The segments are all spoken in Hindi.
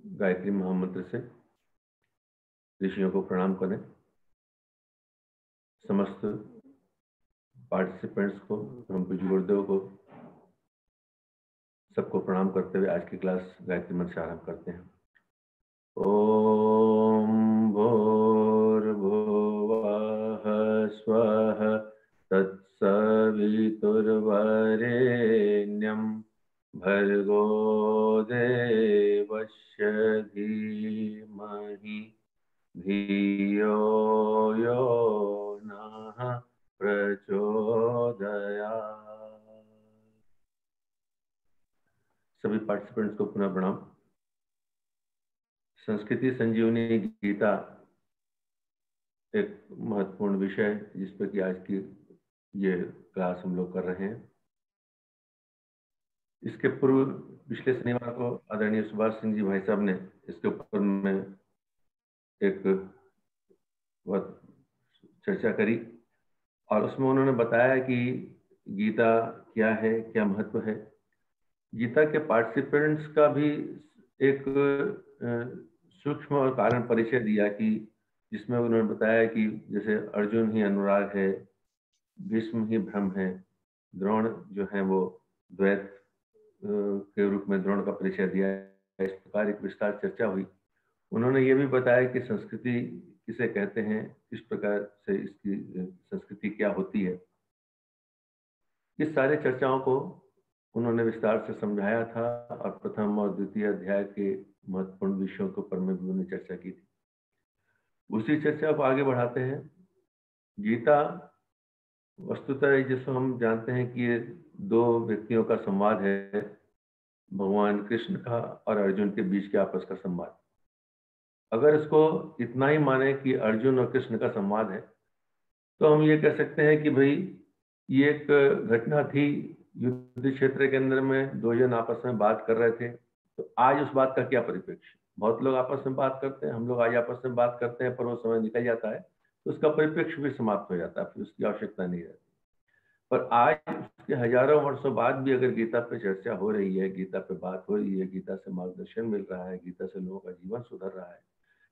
गायत्री महामंत्र से ऋषियों को प्रणाम करें। समस्त पार्टिसिपेंट्स को, परम पूज्य गुरुदेव को, सबको प्रणाम करते हुए आज की क्लास गायत्री मंत्र से आरंभ करते हैं। ओम भूर्भुवः स्वः तत्सवितुर्वरेण्यं भर्गो देवस्य धीमहि धियो यो नः प्रचोदयात्। सभी पार्टिसिपेंट्स को पुनः प्रणाम। संस्कृति संजीवनी गीता एक महत्वपूर्ण विषय है जिस पर कि आज की ये क्लास हम लोग कर रहे हैं। इसके पूर्व पिछले शनिवार को आदरणीय सुभाष सिंह जी भाई साहब ने इसके ऊपर में एक बहुत चर्चा करी और उसमें उन्होंने बताया कि गीता क्या है, क्या महत्व है। गीता के पार्टिसिपेंट्स का भी एक सूक्ष्म और कारण परिचय दिया कि जिसमें उन्होंने बताया कि जैसे अर्जुन ही अनुराग है, भीष्म ही भ्रम है, द्रोण जो है वो द्वैत के रूप में द्रोण का परिचय दिया है। इस प्रकार एक विस्तार चर्चा हुई। उन्होंने ये भी बताया कि संस्कृति किसे कहते हैं, किस प्रकार से इसकी संस्कृति क्या होती है। इस सारे चर्चाओं को उन्होंने विस्तार से समझाया था और प्रथम और द्वितीय अध्याय के महत्वपूर्ण विषयों के ऊपर में भी उन्होंने चर्चा की थी। उसी चर्चा को आगे बढ़ाते हैं। गीता वस्तुतः जिसको हम जानते हैं कि ये दो व्यक्तियों का संवाद है, भगवान कृष्ण का और अर्जुन के बीच के आपस का संवाद। अगर इसको इतना ही माने कि अर्जुन और कृष्ण का संवाद है तो हम ये कह सकते हैं कि भाई ये एक घटना थी युद्ध क्षेत्र के अंदर में, दो जन आपस में बात कर रहे थे। तो आज उस बात का क्या परिप्रेक्ष्य? बहुत लोग आपस में बात करते हैं, हम लोग आज आपस में बात करते हैं, पर वो समय निकल जाता है तो उसका परिप्रेक्ष्य भी समाप्त हो जाता है, फिर उसकी आवश्यकता नहीं रहती। पर आज उसके हजारों वर्षों बाद भी अगर गीता पे चर्चा हो रही है, गीता पे बात हो रही है, गीता से मार्गदर्शन मिल रहा है, गीता से लोगों का जीवन सुधर रहा है,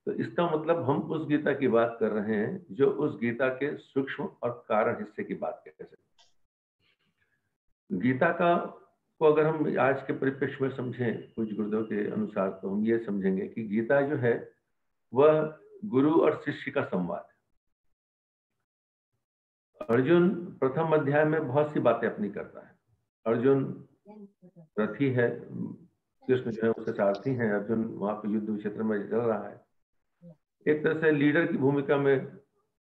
तो इसका मतलब हम उस गीता की बात कर रहे हैं जो उस गीता के सूक्ष्म और कारण हिस्से की बात कह सकते हैं। गीता का को अगर हम आज के परिप्रेक्ष्य में समझें कुछ गुरुदेव के अनुसार, तो हम ये समझेंगे कि गीता जो है वह गुरु और शिष्य का संवाद है। अर्जुन प्रथम अध्याय में बहुत सी बातें अपनी करता है। अर्जुन रथी है, कृष्ण जो है उसके सारथी हैं। अर्जुन वहां पे युद्ध क्षेत्र में चल रहा है, एक तरह से लीडर की भूमिका में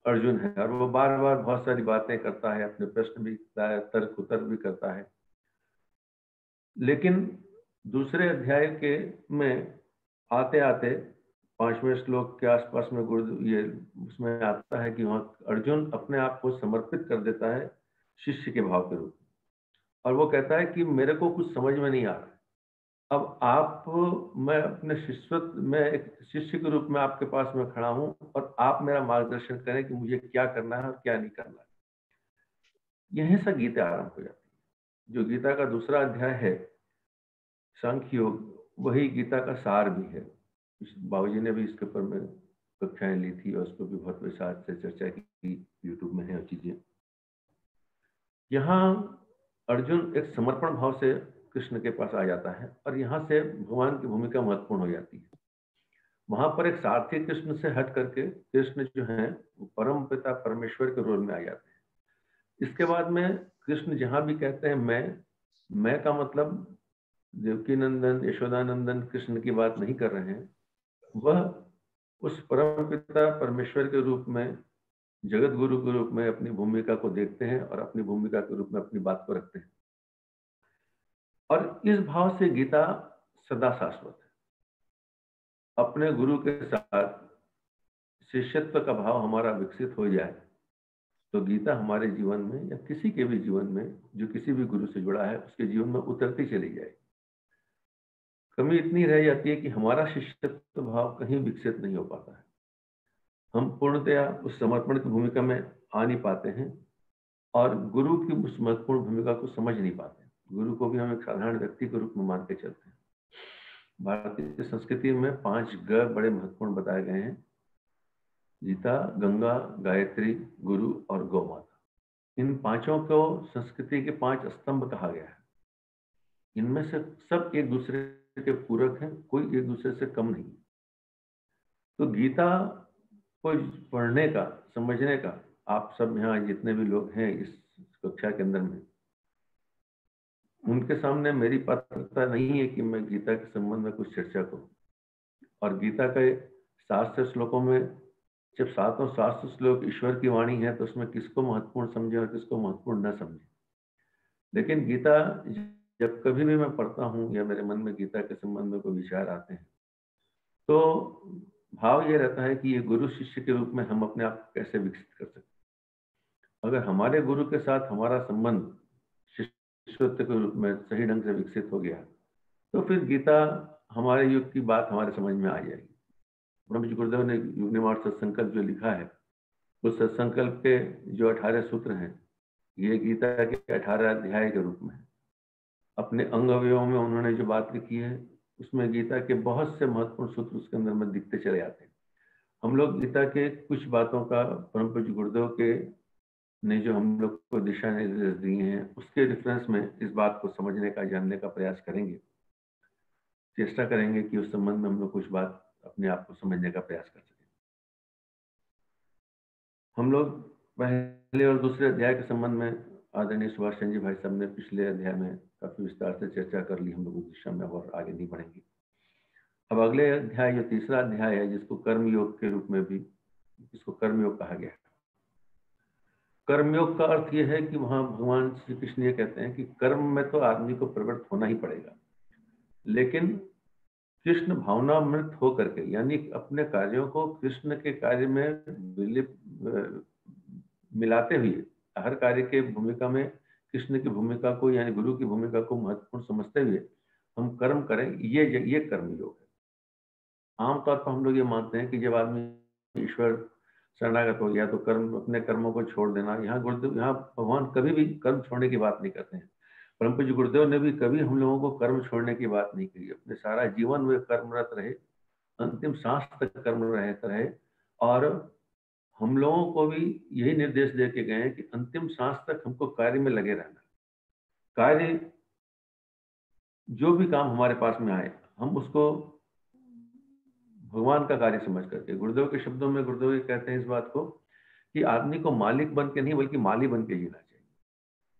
अर्जुन है और वो बार बार बहुत सारी बातें करता है, अपने प्रश्न भी करता है, तर्क उत्तर भी करता है। लेकिन दूसरे अध्याय के में आते आते 5वें श्लोक के आसपास में गुरु ये उसमें आता है कि वहां अर्जुन अपने आप को समर्पित कर देता है शिष्य के भाव के रूप में और वो कहता है कि मेरे को कुछ समझ में नहीं आ रहा है। अब आप, मैं अपने शिष्यत्व में एक शिष्य के रूप में आपके पास में खड़ा हूं और आप मेरा मार्गदर्शन करें कि मुझे क्या करना है और क्या नहीं करना है। यहीं से गीता आरंभ हो जाती है। जो गीता का दूसरा अध्याय है सांख्य योग, वही गीता का सार भी है। बाबूजी ने भी इसके ऊपर में कक्षाएं ली थी और उस पर भी बहुत विस्तार से चर्चा की, यूट्यूब में है वो चीजें। यहाँ अर्जुन एक समर्पण भाव से कृष्ण के पास आ जाता है और यहाँ से भगवान की भूमिका महत्वपूर्ण हो जाती है। वहां पर एक सारथी कृष्ण से हट करके कृष्ण जो है वो परम पिता परमेश्वर के रोल में आ जाते हैं। इसके बाद में कृष्ण जहां भी कहते हैं मैं का मतलब देवकी नंदन यशोदानंदन कृष्ण की बात नहीं कर रहे हैं। वह उस परम पिता परमेश्वर के रूप में, जगत गुरु के रूप में अपनी भूमिका को देखते हैं और अपनी भूमिका के रूप में अपनी बात को रखते हैं। और इस भाव से गीता सदा शाश्वत है। अपने गुरु के साथ शिष्यत्व का भाव हमारा विकसित हो जाए तो गीता हमारे जीवन में या किसी के भी जीवन में जो किसी भी गुरु से जुड़ा है उसके जीवन में उतरती चली जाए। कमी इतनी रह जाती है कि हमारा शिष्यत्व भाव कहीं विकसित नहीं हो पाता है। हम पूर्णतया उस समर्पण की भूमिका में आ नहीं पाते हैं और गुरु की उस महत्वपूर्ण भूमिका को समझ नहीं पाते। गुरु को भी हम एक साधारण व्यक्ति के रूप में मान के चलते हैं। भारतीय संस्कृति में 5 ग बड़े महत्वपूर्ण बताए गए हैं: गीता, गंगा, गायत्री, गुरु और गौ माता। इन पांचों को संस्कृति के 5 स्तंभ कहा गया है। इनमें से सब एक दूसरे के पूरक हैं, कोई एक दूसरे से कम नहीं। तो गीता को पढ़ने का, समझने का, आप सब यहाँ जितने भी लोग हैं इस कक्षा के अंदर में, उनके सामने मेरी पात्रता नहीं है कि मैं गीता के संबंध में कुछ चर्चा करूं। और गीता के शास्त्र श्लोकों में जब 7 शास्त्र श्लोक ईश्वर की वाणी है तो उसमें किसको महत्वपूर्ण समझे और किसको महत्वपूर्ण न समझे। लेकिन गीता जब कभी भी मैं पढ़ता हूँ या मेरे मन में गीता के संबंध में कोई विचार आते हैं तो भाव ये रहता है कि ये गुरु शिष्य के रूप में हम अपने आप को कैसे विकसित कर सकते हैं। अगर हमारे गुरु के साथ हमारा संबंध शिष्यत्व के रूप में सही ढंग से विकसित हो गया तो फिर गीता हमारे युग की बात हमारे समझ में आ जाएगी। ब्रह्म जी गुरुदेव ने युग निवार सत्संकल्प जो लिखा है, उस सत्संकल्प के जो 18 सूत्र हैं, ये गीता के 18 अध्याय के रूप में है। अपने अंग अवयवों में उन्होंने जो बात लिखी है उसमें गीता के बहुत से महत्वपूर्ण सूत्र उसके अंदर में दिखते चले आते हैं। हम लोग गीता के कुछ बातों का परम पूज्य गुरुदेव के ने जो हम लोग को दिशा निर्देश दिए हैं उसके रेफरेंस में इस बात को समझने का, जानने का प्रयास करेंगे। चेष्टा करेंगे कि उस संबंध में हम लोग कुछ बात अपने आप को समझने का प्रयास कर सकें। हम लोग पहले और दूसरे अध्याय के संबंध में आदरणीय सुभाष चंद्र जी भाई साहब ने पिछले अध्याय में काफी विस्तार से चर्चा कर ली। हम लोग उस दिशा में और आगे नहीं बढ़ेंगे। अब अगले अध्याय, जो तीसरा अध्याय है, जिसको कर्मयोग के रूप में भी, इसको कर्मयोग कहा गया है। कर्मयोग का अर्थ यह है कि वहां भगवान श्री कृष्ण ये कहते हैं कि कर्म में तो आदमी को प्रवृत्त होना ही पड़ेगा, लेकिन कृष्ण भावनामृत होकर के, यानी अपने कार्यों को कृष्ण के कार्य में मिलाते हुए, हर कार्य के भूमिका में कृष्ण की भूमिका को, यानी गुरु की भूमिका को महत्वपूर्ण समझते हुए हम कर्म करें, ये कर्मयोग है। आमतौर पर हम लोग ये मानते हैं कि जब आदमी ईश्वर शरणागत हो गया तो कर्म, अपने कर्मों को छोड़ देना। यहाँ गुरुदेव, यहाँ भगवान कभी भी कर्म छोड़ने की बात नहीं करते हैं। परम पूज्य गुरुदेव ने भी कभी हम लोगों को कर्म छोड़ने की बात नहीं की। अपने सारा जीवन वे कर्मरत रहे, अंतिम सांस तक कर्म रहे। और हम लोगों को भी यही निर्देश दे के गए हैं कि अंतिम सांस तक हमको कार्य में लगे रहना। कार्य, जो भी काम हमारे पास में आए, हम उसको भगवान का कार्य समझ करके, गुरुदेव के शब्दों में गुरुदेव ये कहते हैं इस बात को कि आदमी को मालिक बन के नहीं बल्कि माली बन के जीना चाहिए।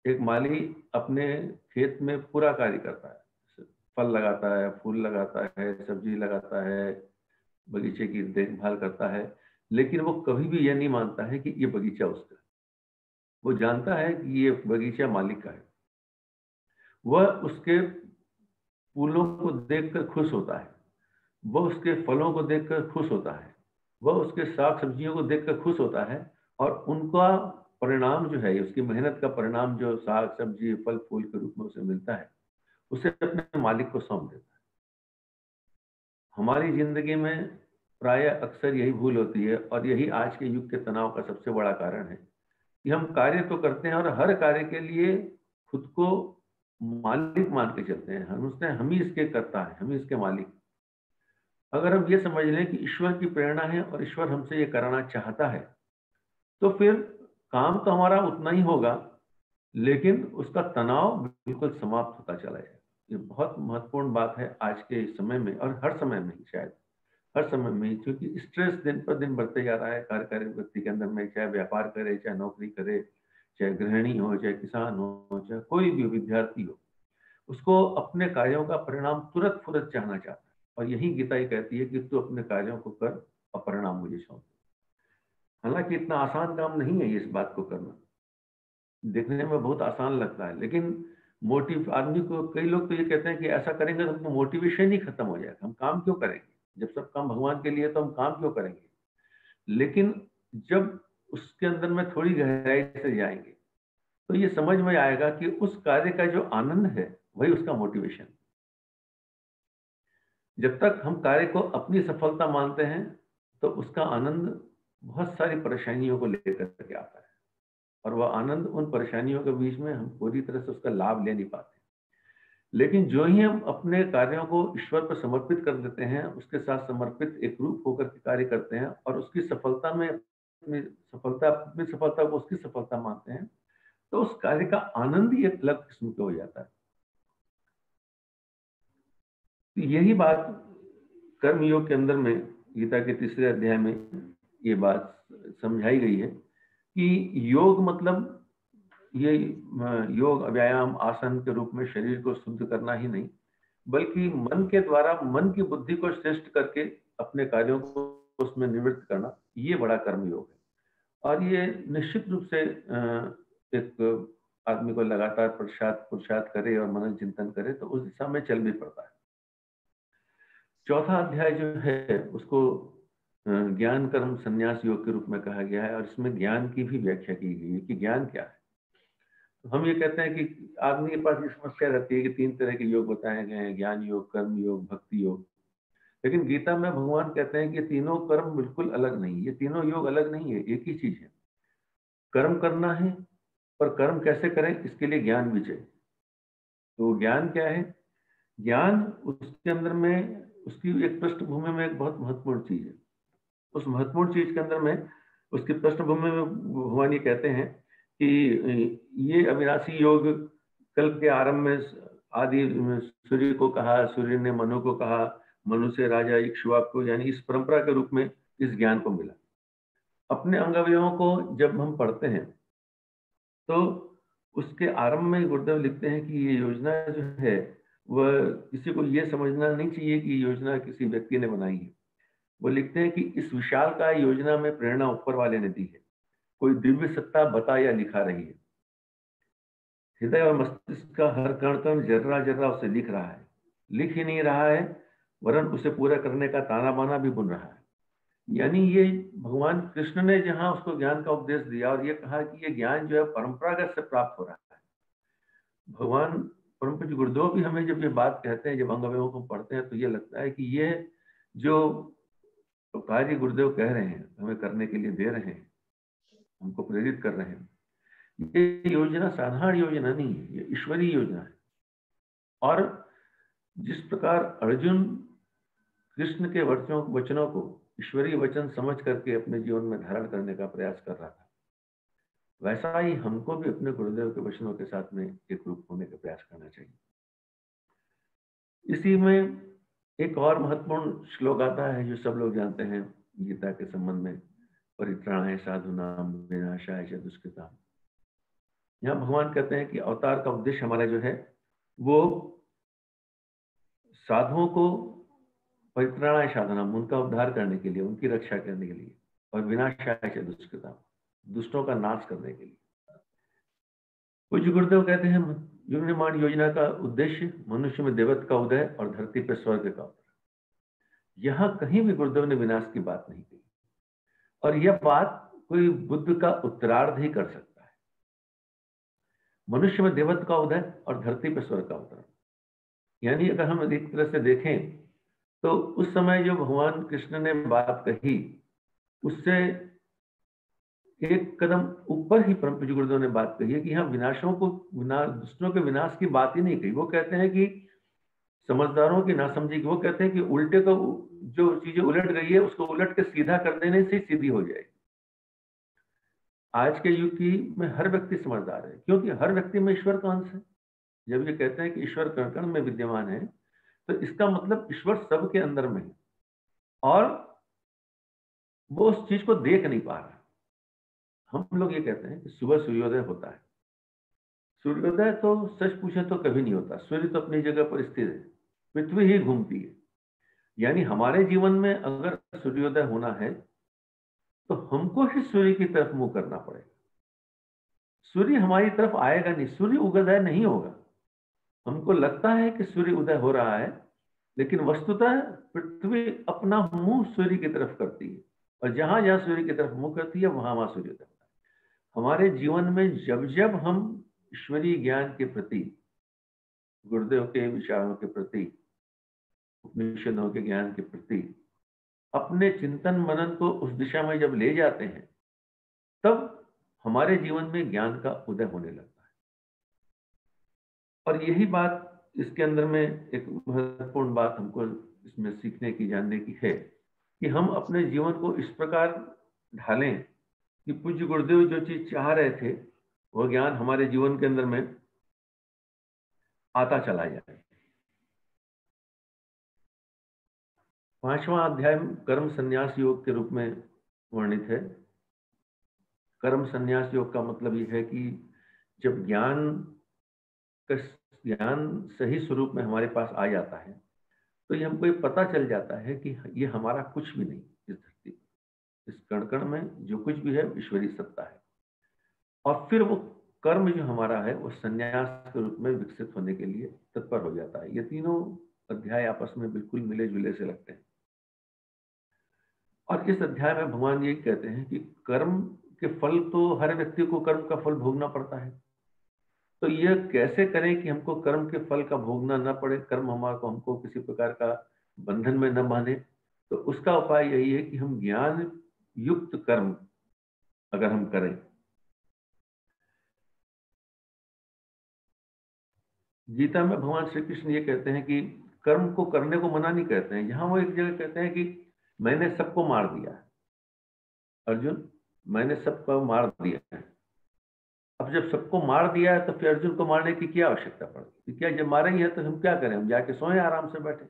एक माली अपने खेत में पूरा कार्य करता है, फल लगाता है, फूल लगाता है, सब्जी लगाता है, बगीचे की देखभाल करता है, लेकिन वो कभी भी यह नहीं मानता है कि ये बगीचा उसका है। वो जानता है कि ये बगीचा मालिक का है। वह उसके फूलों को देखकर खुश होता है, वह उसके फलों को देखकर खुश होता है, वह उसके साग सब्जियों को देखकर खुश होता है। और उनका परिणाम जो है, उसकी मेहनत का परिणाम जो साग सब्जी फल फूल के रूप में उसे मिलता है, उसे अपने मालिक को सौंप देता है। हमारी जिंदगी में प्राय अक्सर यही भूल होती है और यही आज के युग के तनाव का सबसे बड़ा कारण है कि हम कार्य तो करते हैं और हर कार्य के लिए खुद को मालिक मान के चलते हैं। हम ही इसके कर्ता हैं, हम ही इसके मालिक। अगर हम ये समझ लें कि ईश्वर की प्रेरणा है और ईश्वर हमसे ये कराना चाहता है, तो फिर काम तो हमारा उतना ही होगा, लेकिन उसका तनाव बिल्कुल समाप्त होता चला जाएगा। ये बहुत महत्वपूर्ण बात है आज के समय में, और हर समय में, शायद हर समय में, क्योंकि स्ट्रेस दिन पर दिन बढ़ते जा रहा है कार्यकारी व्यक्ति के अंदर में। चाहे व्यापार करे, चाहे नौकरी करे, चाहे गृहिणी हो, चाहे किसान हो, चाहे कोई भी विद्यार्थी हो, उसको अपने कार्यों का परिणाम तुरंत फुरत चाहना चाहता है। और यही गीता ही कहती है कि तू अपने कार्यों को कर और परिणाम मुझे सौंप। हालांकि इतना आसान काम नहीं है ये, इस बात को करना देखने में बहुत आसान लगता है, लेकिन मोटिव आदमी को, कई लोग तो ये कहते हैं कि ऐसा करेंगे तो मोटिवेशन ही खत्म हो जाएगा, हम काम क्यों करेंगे, जब सब काम भगवान के लिए तो हम काम क्यों करेंगे। लेकिन जब उसके अंदर में थोड़ी गहराई से जाएंगे तो ये समझ में आएगा कि उस कार्य का जो आनंद है वही उसका मोटिवेशन। जब तक हम कार्य को अपनी सफलता मानते हैं तो उसका आनंद बहुत सारी परेशानियों को लेकर के आता है, और वह आनंद उन परेशानियों के बीच में हम पूरी तरह से उसका लाभ ले नहीं पाते। लेकिन जो ही हम अपने कार्यों को ईश्वर पर समर्पित कर देते हैं, उसके साथ समर्पित एक रूप होकर के कार्य करते हैं और उसकी सफलता में अपनी सफलता को उसकी सफलता मानते हैं, तो उस कार्य का आनंद ही एक अलग किस्म का हो जाता है। तो यही बात कर्म योग के अंदर में, गीता के 3रे अध्याय में ये बात समझाई गई है कि योग मतलब ये योग व्यायाम आसन के रूप में शरीर को शुद्ध करना ही नहीं, बल्कि मन के द्वारा मन की बुद्धि को श्रेष्ठ करके अपने कार्यों को उसमें निवृत्त करना, ये बड़ा कर्म योग है। और ये निश्चित रूप से एक आदमी को लगातार पुरुषार्थ करे और मनन चिंतन करे तो उस दिशा में चल भी पड़ता है। 4था अध्याय जो है उसको ज्ञान कर्म संन्यास योग के रूप में कहा गया है और इसमें ज्ञान की भी व्याख्या की गई है कि ज्ञान क्या है। तो हम ये कहते हैं कि आदमी के पास ये समस्या रहती है कि 3 तरह के योग बताए गए हैं, ज्ञान योग, कर्म योग, भक्ति योग। लेकिन गीता में भगवान कहते हैं कि तीनों कर्म बिल्कुल अलग नहीं, ये तीनों योग अलग नहीं है, एक ही चीज है। कर्म करना है, पर कर्म कैसे करें इसके लिए ज्ञान भी चाहिए। तो ज्ञान क्या है? ज्ञान उसके अंदर में उसकी एक पृष्ठभूमि में एक बहुत महत्वपूर्ण चीज है। उस महत्वपूर्ण चीज के अंदर में उसकी पृष्ठभूमि में भगवान ये कहते हैं कि ये अविनाशी योग कल्प के आरंभ में आदि सूर्य को कहा, सूर्य ने मनु को कहा, मनु से राजा इक्ष्वाकु को, यानी इस परंपरा के रूप में इस ज्ञान को मिला। अपने अंग अवयवों को जब हम पढ़ते हैं तो उसके आरंभ में गुरुदेव लिखते हैं कि ये योजना जो है वह किसी को ये समझना नहीं चाहिए कि योजना किसी व्यक्ति ने बनाई है। वो लिखते हैं कि इस विशाल का योजना में प्रेरणा ऊपर वाले ने दी है, कोई दिव्य सत्ता बता या लिखा रही है। हृदय और मस्तिष्क का हर कण कण जर्रा जर्रा उसे लिख रहा है, लिख ही नहीं रहा है वरन उसे पूरा करने का ताना बाना भी बुन रहा है। यानी ये भगवान कृष्ण ने जहां उसको ज्ञान का उपदेश दिया और ये कहा कि ये ज्ञान जो है परंपरागत से प्राप्त हो रहा है। भगवान परम पूज्य गुरुदेव भी हमें जब ये बात कहते हैं, जब अंग अवयवों को पढ़ते हैं, तो ये लगता है कि ये जो कार्य गुरुदेव कह रहे हैं, हमें करने के लिए दे रहे हैं, हमको प्रेरित कर रहे हैं, ये योजना साधारण योजना नहीं है, ये ईश्वरीय योजना है। और जिस प्रकार अर्जुन कृष्ण के वचनों को ईश्वरीय वचन समझ करके अपने जीवन में धारण करने का प्रयास कर रहा था, वैसा ही हमको भी अपने गुरुदेव के वचनों के साथ में एक रूप होने का प्रयास करना चाहिए। इसी में एक और महत्वपूर्ण श्लोक आता है जो सब लोग जानते हैं गीता के संबंध में, परित्राणाय साधूनां विनाशाय च दुष्कृताम्। यहाँ भगवान कहते हैं कि अवतार का उद्देश्य हमारा जो है वो साधुओं को परित्राणाय साधूनां, उनका उद्धार करने के लिए, उनकी रक्षा करने के लिए, और विनाशाय च दुष्कृताम्, दुष्टों का नाश करने के लिए। पूज्य गुरुदेव कहते हैं युग निर्माण योजना का उद्देश्य मनुष्य में देवत्व का उदय और धरती पर स्वर्ग का उदय। यहां कहीं भी गुरुदेव ने विनाश की बात नहीं कही, और यह बात कोई बुद्ध का उत्तरार्ध ही कर सकता है। मनुष्य में देवत्व का उदय और धरती पर स्वर्ग का उदय, यानी अगर हम एक तरह से देखें तो उस समय जो भगवान कृष्ण ने बात कही उससे एक कदम ऊपर ही परम पूज्य गुरुदेव ने बात कही है कि यहाँ दुष्टों के विनाश की बात ही नहीं कही। वो कहते हैं कि समझदारों की नासमझी, वो कहते हैं कि उल्टे को जो चीजें उलट गई है उसको उलट के सीधा कर देने से सीधी हो जाएगी। आज के युग की में हर व्यक्ति समझदार है, क्योंकि हर व्यक्ति में ईश्वर का अंश है। जब ये कहते हैं कि ईश्वर कण कण में विद्यमान है, तो इसका मतलब ईश्वर सबके अंदर में है और वो उस चीज को देख नहीं पा रहा। हम लोग ये कहते हैं कि सुबह सूर्योदय होता है। सूर्योदय तो सच पूछे तो कभी नहीं होता, सूर्य तो अपनी जगह पर स्थिर है, पृथ्वी ही घूमती है। यानी हमारे जीवन में अगर सूर्योदय होना है तो हमको ही सूर्य की तरफ मुंह करना पड़ेगा। सूर्य हमारी तरफ आएगा नहीं, सूर्य उदय नहीं होगा। हमको लगता है कि सूर्य उदय हो रहा है, लेकिन वस्तुतः पृथ्वी अपना मुंह सूर्य की तरफ करती है, और जहां जहां सूर्य की तरफ मुंह करती है वहां वहां सूर्योदय होता है। हमारे जीवन में जब जब हम ईश्वरीय ज्ञान के प्रति, गुरुदेव के विचारों के प्रति, उपनिषदों के ज्ञान के प्रति अपने चिंतन मनन को उस दिशा में जब ले जाते हैं, तब हमारे जीवन में ज्ञान का उदय होने लगता है। और यही बात इसके अंदर में एक महत्वपूर्ण बात हमको इसमें सीखने की, जानने की है कि हम अपने जीवन को इस प्रकार ढालें कि पूज्य गुरुदेव जो चीज चाह रहे थे वो ज्ञान हमारे जीवन के अंदर में आता चला जाए। 5वां अध्याय कर्म संन्यास योग के रूप में वर्णित है। कर्म संन्यास योग का मतलब यह है कि जब ज्ञान सही स्वरूप में हमारे पास आ जाता है तो ये हमको ये पता चल जाता है कि ये हमारा कुछ भी नहीं, इस धरती इस कण कण में जो कुछ भी है ईश्वरीय सत्ता है। और फिर वो कर्म जो हमारा है वो संन्यास के रूप में विकसित होने के लिए तत्पर हो जाता है। ये तीनों अध्याय आपस में बिल्कुल मिले जुले से लगते हैं। और इस अध्याय में भगवान यही कहते हैं कि कर्म के फल तो हर व्यक्ति को कर्म का फल भोगना पड़ता है। तो यह कैसे करें कि हमको कर्म के फल का भोगना न पड़े, कर्म हमारे को हमको किसी प्रकार का बंधन में न बांधे। तो उसका उपाय यही है कि हम ज्ञान युक्त कर्म अगर हम करें। गीता में भगवान श्री कृष्ण ये कहते हैं कि कर्म को करने को मना नहीं कहते हैं। यहां वो एक जगह कहते हैं कि मैंने सबको मार दिया है अर्जुन, मैंने सबको मार दिया है। अब जब सबको मार दिया है तो फिर अर्जुन को मारने की क्या आवश्यकता पड़ती? क्या जब मारे ही है तो हम क्या करें? हम जाके सोए आराम से बैठे।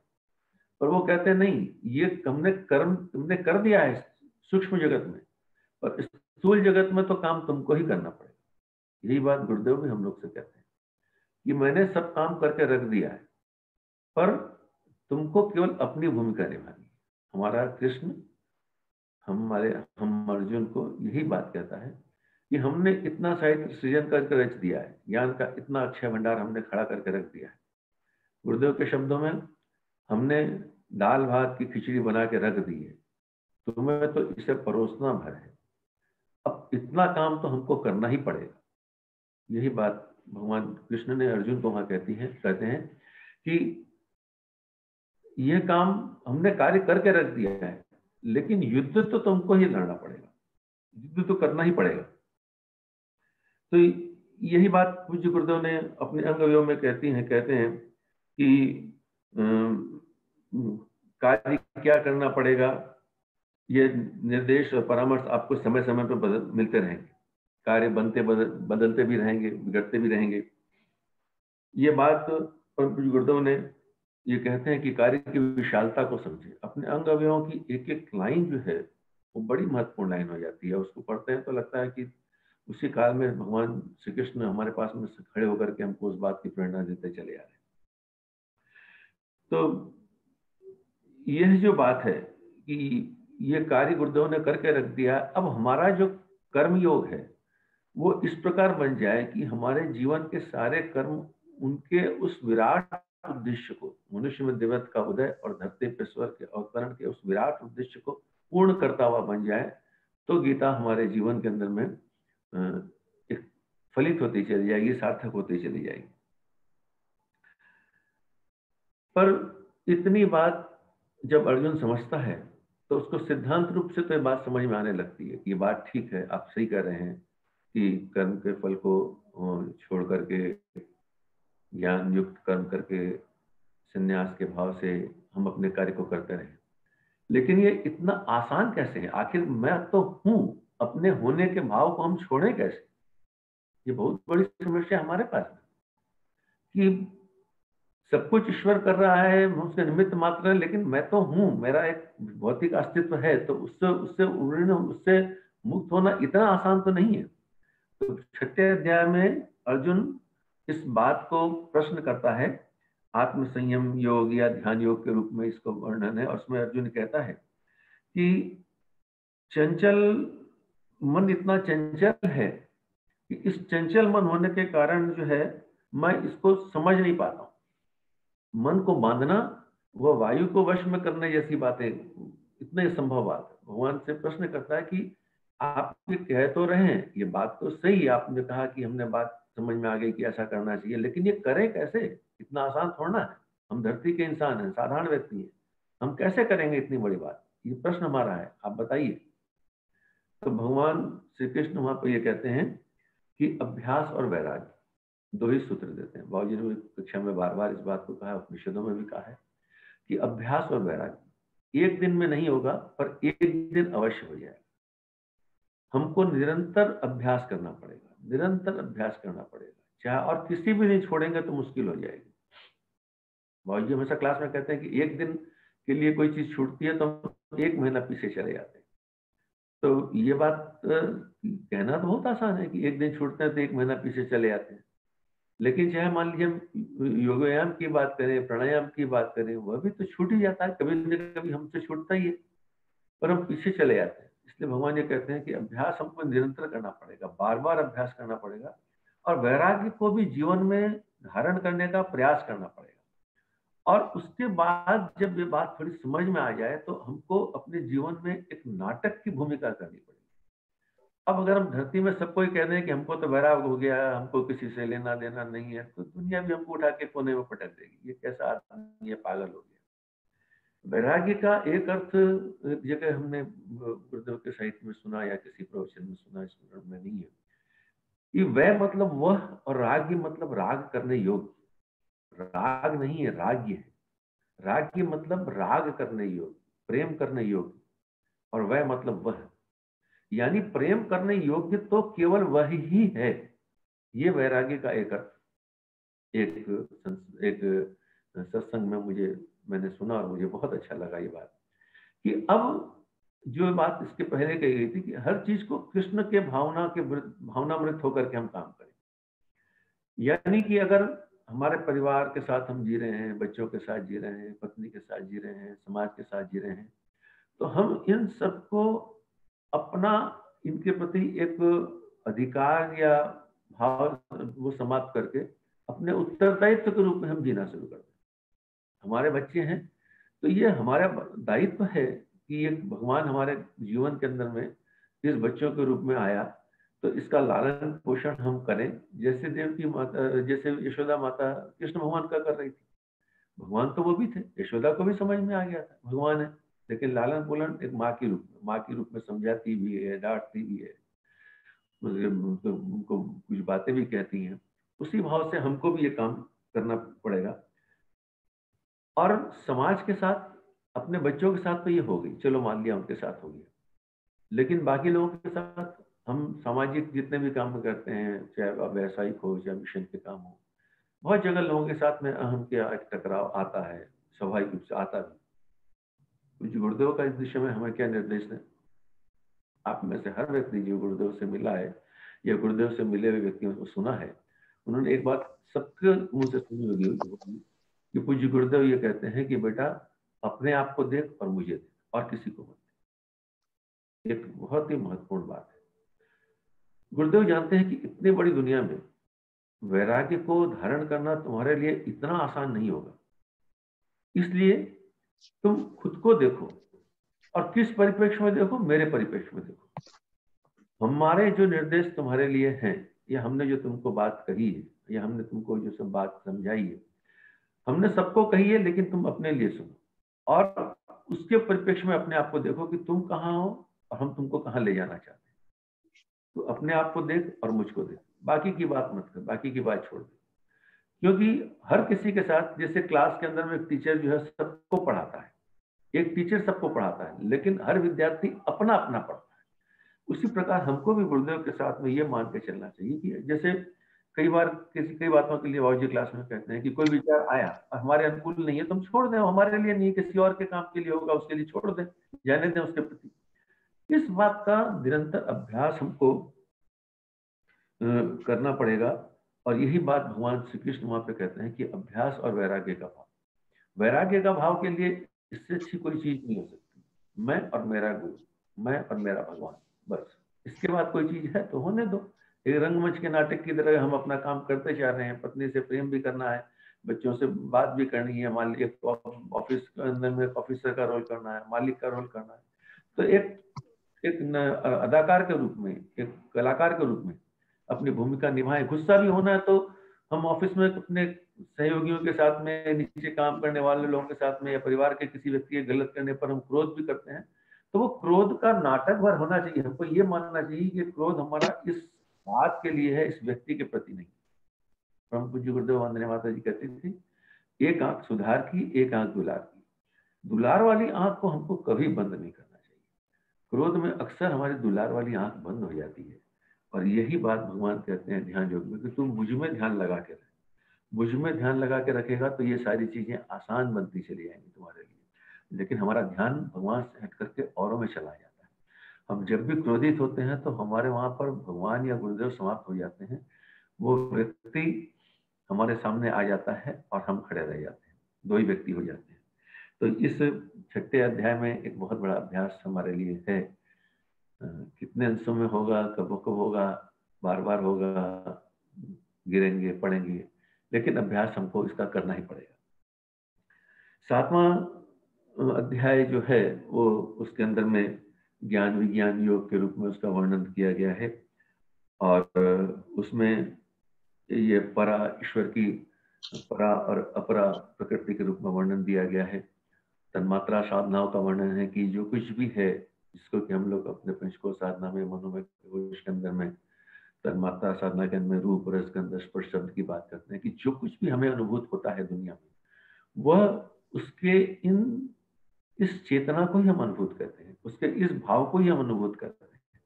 पर वो कहते हैं नहीं, ये तुमने कर दिया है सूक्ष्म जगत में, और स्थूल जगत में तो काम तुमको ही करना पड़ेगा। यही बात गुरुदेव भी हम लोग से कहते हैं कि मैंने सब काम करके रख दिया है, पर तुमको केवल अपनी भूमिका निभानी है। हमारा कृष्ण हम अर्जुन को यही बात कहता है कि हमने इतना साहित्य सृजन करके रच दिया है, ज्ञान का इतना अक्षय भंडार हमने खड़ा करके रख दिया है। गुरुदेव के शब्दों में, हमने दाल भात की खिचड़ी बना के रख दी है, तुम्हें तो इसे परोसना भर है। अब इतना काम तो हमको करना ही पड़ेगा। यही बात भगवान कृष्ण ने अर्जुन को वहां कहते हैं कि यह काम हमने कार्य करके रख दिया है, लेकिन युद्ध तो तुमको ही लड़ना पड़ेगा, युद्ध तो करना ही पड़ेगा। तो यही बात पूज्य गुरुदेव ने अपने अंग अवयव में कहते हैं कि कार्य क्या करना पड़ेगा, ये निर्देश और परामर्श आपको समय समय पर मिलते रहेंगे। कार्य बदलते भी रहेंगे, बिगड़ते भी रहेंगे। ये बात परम पूज्य गुरुदेव ने ये कहते हैं कि कार्य की विशालता को समझे। अपने अंग अवयवों की एक एक लाइन जो है वो बड़ी महत्वपूर्ण लाइन हो जाती है। उसको पढ़ते हैं तो लगता है कि उसी काल में भगवान श्री कृष्ण हमारे पास में खड़े होकर के हमको उस बात की प्रेरणा देते चले आ रहे हैं। तो यह जो बात है कि ये कार्य गुरुदेव ने करके रख दिया, अब हमारा जो कर्म योग है वो इस प्रकार बन जाए कि हमारे जीवन के सारे कर्म उनके उस विराट उद्देश्य को, मनुष्य में देवत्व का उदय और धरती पे स्वर्ग के अवतरण के उस विराट उद्देश्य को पूर्ण करता हुआ बन जाए, तो गीता हमारे जीवन के अंदर में एक फलित होती चली जाएगी, सार्थक होती चली जाएगी। पर इतनी बात जब अर्जुन समझता है तो उसको सिद्धांत रूप से तो ये बात समझ में आने लगती है कि ये बात ठीक है, आप सही कह रहे हैं कि कर्म के फल को छोड़ करके ज्ञान युक्त कर्म करके संन्यास के भाव से हम अपने कार्य को करते रहें। लेकिन ये इतना आसान कैसे है? आखिर मैं तो हूं, अपने होने के भाव को हम छोड़ें कैसे? ये बहुत बड़ी समस्या हमारे पास है कि सब कुछ ईश्वर कर रहा है, हम उसके निमित्त मात्र है, लेकिन मैं तो हूं, मेरा एक भौतिक अस्तित्व है, तो उससे मुक्त होना इतना आसान तो नहीं है। तो 6ठे अध्याय में अर्जुन इस बात को प्रश्न करता है। आत्म संयम योग या ध्यान योग के रूप में इसको वर्णन है, और उसमें अर्जुन कहता है कि चंचल मन इतना चंचल है कि इस चंचल मन होने के कारण जो है मैं इसको समझ नहीं पाता हूं। मन को बांधना वह वायु को वश में करने जैसी बातें, इतने संभव बात है। भगवान से प्रश्न करता है कि आप ये कह तो रहे हैं, ये बात तो सही है, आपने कहा कि हमने बात समझ में आ गई कि ऐसा करना चाहिए, लेकिन ये करें कैसे? इतना आसान थोड़ा है। हम धरती के इंसान हैं, साधारण व्यक्ति हैं, हम कैसे करेंगे इतनी बड़ी बात? ये प्रश्न हमारा है, आप बताइए। तो भगवान श्री कृष्ण वहां पर ये कहते हैं कि अभ्यास और वैराग्य, दो ही सूत्र देते हैं। बाबूजी ने कक्षा में बार बार इस बात को कहा, उपनिषदों में भी कहा है कि अभ्यास और वैराग्य एक दिन में नहीं होगा, पर एक दिन अवश्य हो जाएगा। हमको निरंतर अभ्यास करना पड़ेगा, निरंतर अभ्यास करना पड़ेगा, चाहे और किसी भी दिन छोड़ेंगे तो मुश्किल हो जाएगी। बाबूजी हमेशा क्लास में कहते हैं कि एक दिन के लिए कोई चीज छूटती है तो हम एक महीना पीछे चले जाते हैं। तो ये बात कहना तो बहुत आसान है कि एक दिन छूटते हैं तो एक महीना पीछे चले जाते हैं, लेकिन चाहे मान लीजिए हम योगायाम की बात करें, प्राणायाम की बात करें, वह भी तो छूट ही जाता है, कभी न कभी हमसे छूटता ही है, पर हम पीछे चले जाते हैं। इसलिए भगवान ये कहते हैं कि अभ्यास हमको निरंतर करना पड़ेगा, बार बार अभ्यास करना पड़ेगा, और वैराग्य को भी जीवन में धारण करने का प्रयास करना पड़ेगा। और उसके बाद जब ये बात थोड़ी समझ में आ जाए तो हमको अपने जीवन में एक नाटक की भूमिका करनी पड़ेगी। अब अगर हम धरती में सबको ही कह दें कि हमको तो वैराग हो गया, हमको किसी से लेना देना नहीं है, तो दुनिया भी हमको उठा के कोने में पटक देगी, ये कैसा आदमी है, पागल हो गया। वैराग्य का एक अर्थ एक जगह हमने गुरुदेव के साहित्य में सुना या किसी प्रवचन में सुना, स्मरण में नहीं है, कि वह मतलब वह और राग्य मतलब राग करने योग्य। राग नहीं है, राग्य है। राग्य मतलब राग करने योग्य, प्रेम करने योग्य, और वह मतलब वह, यानी प्रेम करने योग्य तो केवल वह ही है। ये वैराग्य का एक अर्थ एक सत्संग में मैंने सुना और मुझे बहुत अच्छा लगा ये बात, कि अब जो बात इसके पहले कही गई थी कि हर चीज को कृष्ण के भावनामृत होकर के हम काम करें। यानी कि अगर हमारे परिवार के साथ हम जी रहे हैं, बच्चों के साथ जी रहे हैं, पत्नी के साथ जी रहे हैं, समाज के साथ जी रहे हैं, तो हम इन सबको अपना इनके प्रति एक अधिकार या भाव वो समाप्त करके अपने उत्तरदायित्व के रूप में हम जीना शुरू करते हैं। हमारे बच्चे हैं तो ये हमारा दायित्व है कि ये भगवान हमारे जीवन के अंदर में इस बच्चों के रूप में आया, तो इसका लालन पोषण हम करें, जैसे देवकी माता, जैसे यशोदा माता कृष्ण भगवान का कर रही थी। भगवान तो वो भी थे, यशोदा को भी समझ में आ गया था भगवान है, लेकिन लालन पोलन एक माँ के रूप में समझाती भी है, डांटती भी है, उनको कुछ बातें भी कहती हैं। उसी भाव से हमको भी ये काम करना पड़ेगा। और समाज के साथ, अपने बच्चों के साथ तो ये हो गई, चलो मान लिया उनके साथ हो गया, लेकिन बाकी लोगों के साथ हम सामाजिक जितने भी काम करते हैं, चाहे व्यावसायिक हो चाहे मिशन के काम हो, बहुत जगह लोगों के साथ में अहम क्या एक टकराव आता है, स्वाभाविक रूप से आता भी। कुछ गुरुदेव का इस दिशा में हमें क्या निर्देश है? आप में से हर व्यक्ति जो गुरुदेव से मिला है या गुरुदेव से मिले हुए व्यक्तियों को सुना है, उन्होंने एक बात सबके मुंह से सुनी होगी कि पूज्य गुरुदेव ये कहते हैं कि बेटा अपने आप को देख और मुझे देख, और किसी को मत देख। एक बहुत ही महत्वपूर्ण बात है। गुरुदेव जानते हैं कि इतनी बड़ी दुनिया में वैराग्य को धारण करना तुम्हारे लिए इतना आसान नहीं होगा, इसलिए तुम खुद को देखो, और किस परिप्रेक्ष्य में देखो? मेरे परिप्रेक्ष्य में देखो। हमारे जो निर्देश तुम्हारे लिए हैं, या हमने जो तुमको बात कही है, या हमने तुमको जो सब बात समझाई है, हमने सबको कही है, लेकिन तुम अपने लिए सुनो, और उसके परिप्रेक्ष्य में अपने आप को देखो कि तुम कहाँ हो और हम तुमको कहाँ ले जाना चाहते हैं। तो अपने आप को देख और मुझको देख, बाकी की बात मत कर, बाकी की बात छोड़ दे। क्योंकि हर किसी के साथ, जैसे क्लास के अंदर में एक टीचर जो है सबको पढ़ाता है, एक टीचर सबको पढ़ाता है, लेकिन हर विद्यार्थी अपना अपना पढ़ता है। उसी प्रकार हमको भी गुरुदेव के साथ में ये मान के चलना चाहिए कि जैसे कई बातों के लिए बाबूजी क्लास में कहते हैं कि कोई विचार आया और हमारे अनुकूल नहीं है, तुम छोड़ दें, हमारे लिए नहीं, किसी और के काम के लिए होगा, उसके लिए छोड़ दें, जाने दें उसके प्रति। इस बात का निरंतर अभ्यास हमको करना पड़ेगा। और यही बात भगवान श्री कृष्ण वहां पे कहते हैं कि अभ्यास और वैराग्य का भाव, वैराग्य का भाव के लिए इससे अच्छी कोई चीज नहीं हो सकती। मैं और मेरा गुरु, मैं और मेरा भगवान, बस। इसके बाद कोई चीज है तो होने दो। एक रंगमंच के नाटक की तरह हम अपना काम करते जा रहे हैं, पत्नी से प्रेम भी करना है, बच्चों से बात भी करनी है, मान लीजिए ऑफिस के अंदर में ऑफिसर का रोल करना है, मालिक का रोल करना है, तो एक एक अदाकार के रूप में, एक कलाकार के रूप में अपनी भूमिका निभाएं। गुस्सा भी होना है तो हम ऑफिस में अपने सहयोगियों के साथ में, नीचे काम करने वाले लोगों के साथ में, या परिवार के किसी व्यक्ति के गलत करने पर हम क्रोध भी करते हैं, तो वो क्रोध का नाटक भर होना चाहिए। हमको ये मानना चाहिए कि क्रोध हमारा इस बात के लिए है, इस व्यक्ति के प्रति नहीं। परम पूज्य गुरुदेव वंदना माता जी कहती थी, एक आंख सुधार की, एक आंख दुलार की। दुलार वाली आंख को हमको कभी बंद नहीं करना चाहिए। क्रोध में अक्सर हमारी दुलार वाली आंख बंद हो जाती है, और यही बात भगवान कहते हैं ध्यान योग में कि तुम मुझ में ध्यान लगा के रहे। मुझ में ध्यान लगा के रखेगा तो ये सारी चीजें आसान बनती चली जाएंगी तुम्हारे लिए। लेकिन हमारा ध्यान भगवान से हट करके औरों में चला जाता है। हम जब भी क्रोधित होते हैं तो हमारे वहां पर भगवान या गुरुदेव समाप्त हो जाते हैं। वो व्यक्ति हमारे सामने आ जाता है और हम खड़े रह जाते हैं, दो ही व्यक्ति हो जाते हैं। तो इस 6ठे अध्याय में एक बहुत बड़ा अभ्यास हमारे लिए है। कितने अंशों में होगा, कब कब होगा, बार बार होगा, गिरेंगे, पढ़ेंगे, लेकिन अभ्यास हमको इसका करना ही पड़ेगा। 7वां अध्याय जो है वो उसके अंदर में ज्ञान विज्ञान योग के रूप में उसका वर्णन किया गया है, और उसमें ये परा ईश्वर की परा और अपरा प्रकृति के रूप में वर्णन दिया गया है। तन्मात्रा साधनाओं का वर्णन है कि जो कुछ भी है जिसको कि हम लोग अपने पंचकोश साधना में, मनोमय कोश के अंदर में, तन्मात्रा साधना के अंदर में रूप रस गंध स्पर्श शब्द की बात करते हैं कि जो कुछ भी हमें अनुभूत होता है दुनिया में, वह उसके इस चेतना को ही हम अनुभूत करते हैं, उसके इस भाव को ही हम अनुभूत करते हैं।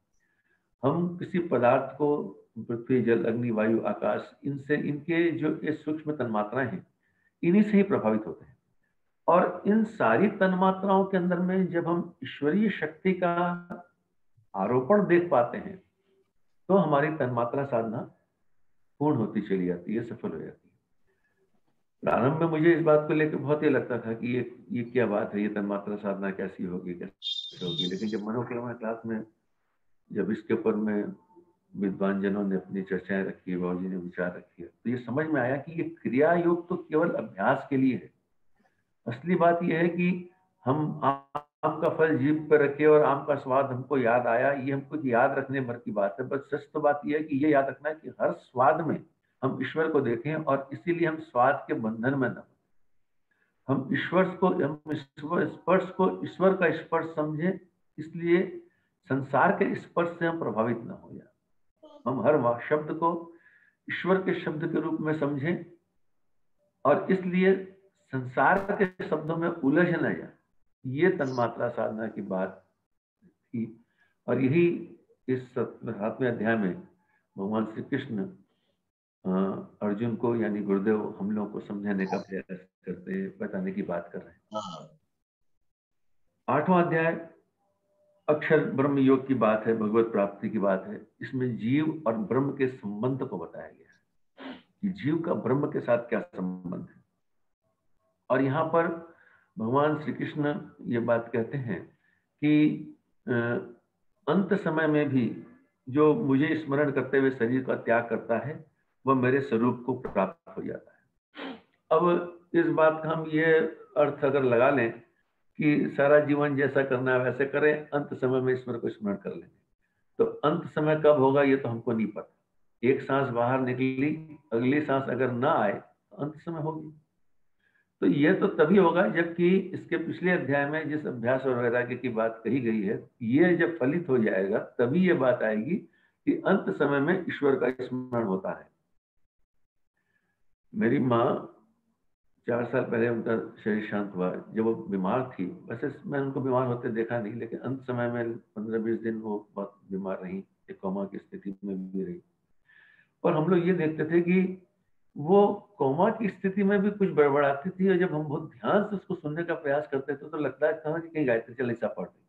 हम किसी पदार्थ को पृथ्वी जल अग्नि वायु आकाश, इनसे इनके जो ये सूक्ष्म तन्मात्राएं हैं इन्हीं से ही प्रभावित होते हैं। और इन सारी तन्मात्राओं के अंदर में जब हम ईश्वरीय शक्ति का आरोपण देख पाते हैं तो हमारी तन्मात्रा साधना पूर्ण होती चली जाती है, सफल हो जाती है। प्रारंभ में मुझे इस बात को लेकर बहुत ही लगता था कि ये क्या बात है, ये तन्मात्रा साधना कैसी होगी, कैसे होगी। लेकिन जब मनोक्रमा क्लास में जब इसके ऊपर में विद्वान जनों ने अपनी चर्चाएं रखी, बाबू जी ने विचार रखी, तो ये समझ में आया कि ये क्रिया योग तो केवल अभ्यास के लिए है। असली बात यह है कि हम आम का फल जीभ पर रखे और आम का स्वाद हमको याद आया, ये हमको याद रखने भर की बात है। बस सच तो बात यह है कि ये याद रखना है कि हर स्वाद में हम ईश्वर को देखें, और इसीलिए हम स्वाद के बंधन में न, हम ईश्वर को, हम स्पर्श को ईश्वर का स्पर्श समझें, इसलिए संसार के स्पर्श से हम प्रभावित न हो जाए। हम हर शब्द को ईश्वर के शब्द के रूप में समझें, और इसलिए संसार के शब्दों में उलझ न जाए। ये तन्मात्रा साधना की बात थी, और यही इस 7वें अध्याय में भगवान श्री कृष्ण अर्जुन को यानी गुरुदेव हम लोगों को समझाने का प्रयास करते हैं, बताने की बात कर रहे हैं। 8वां अध्याय अक्षर ब्रह्म योग की बात है, भगवत प्राप्ति की बात है। इसमें जीव और ब्रह्म के संबंध को बताया गया है कि जीव का ब्रह्म के साथ क्या संबंध है। और यहाँ पर भगवान श्री कृष्ण ये बात कहते हैं कि अंत समय में भी जो मुझे स्मरण करते हुए शरीर का त्याग करता है वह मेरे स्वरूप को प्राप्त हो जाता है। अब इस बात का हम ये अर्थ अगर लगा लें कि सारा जीवन जैसा करना है वैसे करें, अंत समय में ईश्वर को स्मरण कर लेंगे, तो अंत समय कब होगा ये तो हमको नहीं पता। एक सांस बाहर निकली, अगली सांस अगर ना आए तो अंत समय होगी। तो यह तो तभी होगा जबकि इसके पिछले अध्याय में जिस अभ्यास और वैराग्य की बात कही गई है, ये जब फलित हो जाएगा तभी ये बात आएगी कि अंत समय में ईश्वर का स्मरण होता है। मेरी माँ 4 साल पहले उनका शरीर शांत हुआ, जब वो बीमार थी। वैसे मैं उनको बीमार होते देखा नहीं, लेकिन अंत समय में 15-20 दिन वो बहुत बीमार रही, एक कोमा की स्थिति में भी रही। और हम लोग ये देखते थे कि वो कोमा की स्थिति में भी कुछ बड़बड़ाती थी, और जब हम बहुत ध्यान से उसको सुनने का प्रयास करते थे तो लगता था कि कहीं गायत्री चालीसा पढ़ रही।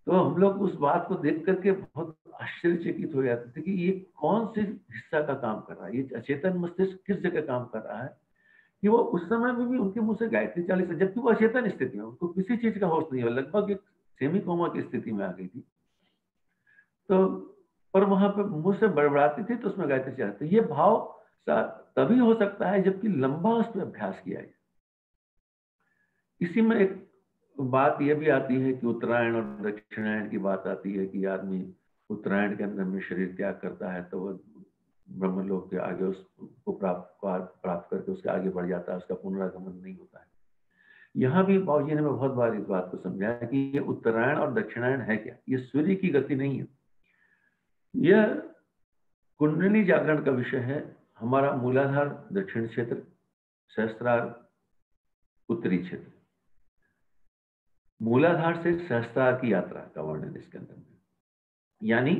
तो हम लोग उस बात को देख करके बहुत आश्चर्यचकित हो जाते थे कि ये कौन सी हिस्सा का काम कर रहा है, ये अचेतन मस्तिष्क किस जगह काम कर रहा है कि वो उस समय में भी उनके मुंह से गायत्री चालीसा, जबकि वो अचेतन स्थिति में, उनको किसी चीज का होश नहीं है, लगभग एक सेमी कोमा की स्थिति में आ गई थी। तो पर वहां पे मुंह से बड़बड़ाती थी तो उसमें गायत्री चालीसा। ये भाव तभी हो सकता है जबकि लंबा उस पर अभ्यास किया जाए। इसी में एक बात यह भी आती है कि उत्तरायण और दक्षिणायन की बात आती है कि आदमी उत्तरायण के अंदर में शरीर त्याग करता है तो वह ब्रह्मलोक के आगे उसको प्राप्त करके उसके आगे बढ़ जाता है, उसका पुनरागमन नहीं होता है। यहाँ भी बाबू जी ने बहुत बार इस बात को समझाया कि ये उत्तरायण और दक्षिणायन है क्या, ये सूर्य की गति नहीं है, यह कुंडली जागरण का विषय है। हमारा मूलाधार दक्षिण क्षेत्र, सहस्त्रार उत्तरी क्षेत्र। मूलाधार से सहस्त्रार की यात्रा का वर्णन इसके अंदर में, यानी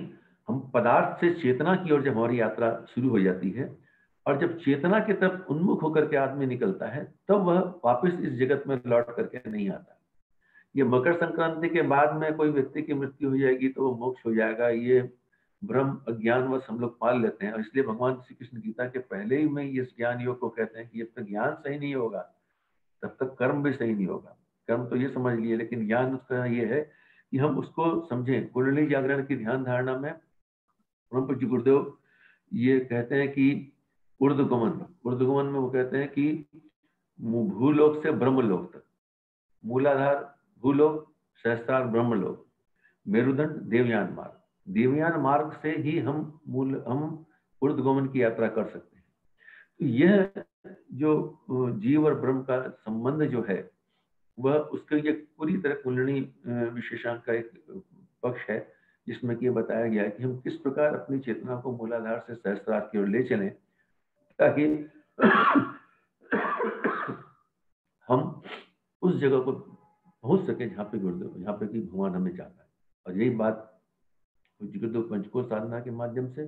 हम पदार्थ से चेतना की ओर जब हमारी यात्रा शुरू हो जाती है और जब चेतना की तरफ उन्मुख होकर के आदमी निकलता है तब वह वापस इस जगत में लौट करके नहीं आता। ये मकर संक्रांति के बाद में कोई व्यक्ति की मृत्यु हो जाएगी तो वो मोक्ष हो जाएगा, ये भ्रम अज्ञानवश हम लोग पाल लेते हैं। और इसलिए भगवान श्री कृष्ण गीता के पहले ही में इस ज्ञान योग को कहते हैं कि जब तक ज्ञान सही नहीं होगा तब तक कर्म भी सही नहीं होगा। कर्म तो ये समझ लिए, लेकिन ज्ञान उसका ये है कि हम उसको समझें। कुंडली जागरण की ध्यान धारणा में परम पूज्य गुरुदेव ये कहते हैं कि ऊर्ध्वगमन में वो कहते हैं कि भूलोक से ब्रह्मलोक तक, मूलाधार भूलोक, सहस्त्रार ब्रह्मलोक, मेरुदंड देवयान मार्ग, देवयान मार्ग से ही हम ऊर्ध्वगमन की यात्रा कर सकते हैं। तो यह जो जीव और ब्रह्म का संबंध जो है वह उसके ये पूरी तरह कुंडलिनी विशेषांक का एक पक्ष है, जिसमें कि बताया गया है कि हम किस प्रकार अपनी चेतना को मूलाधार से सहस्त्रार की ओर ले चलें ताकि हम उस जगह को पहुंच सके जहाँ पे कि भगवान हमें चाहता है। और यही बात गुरुदेव पंचकोश साधना के माध्यम से,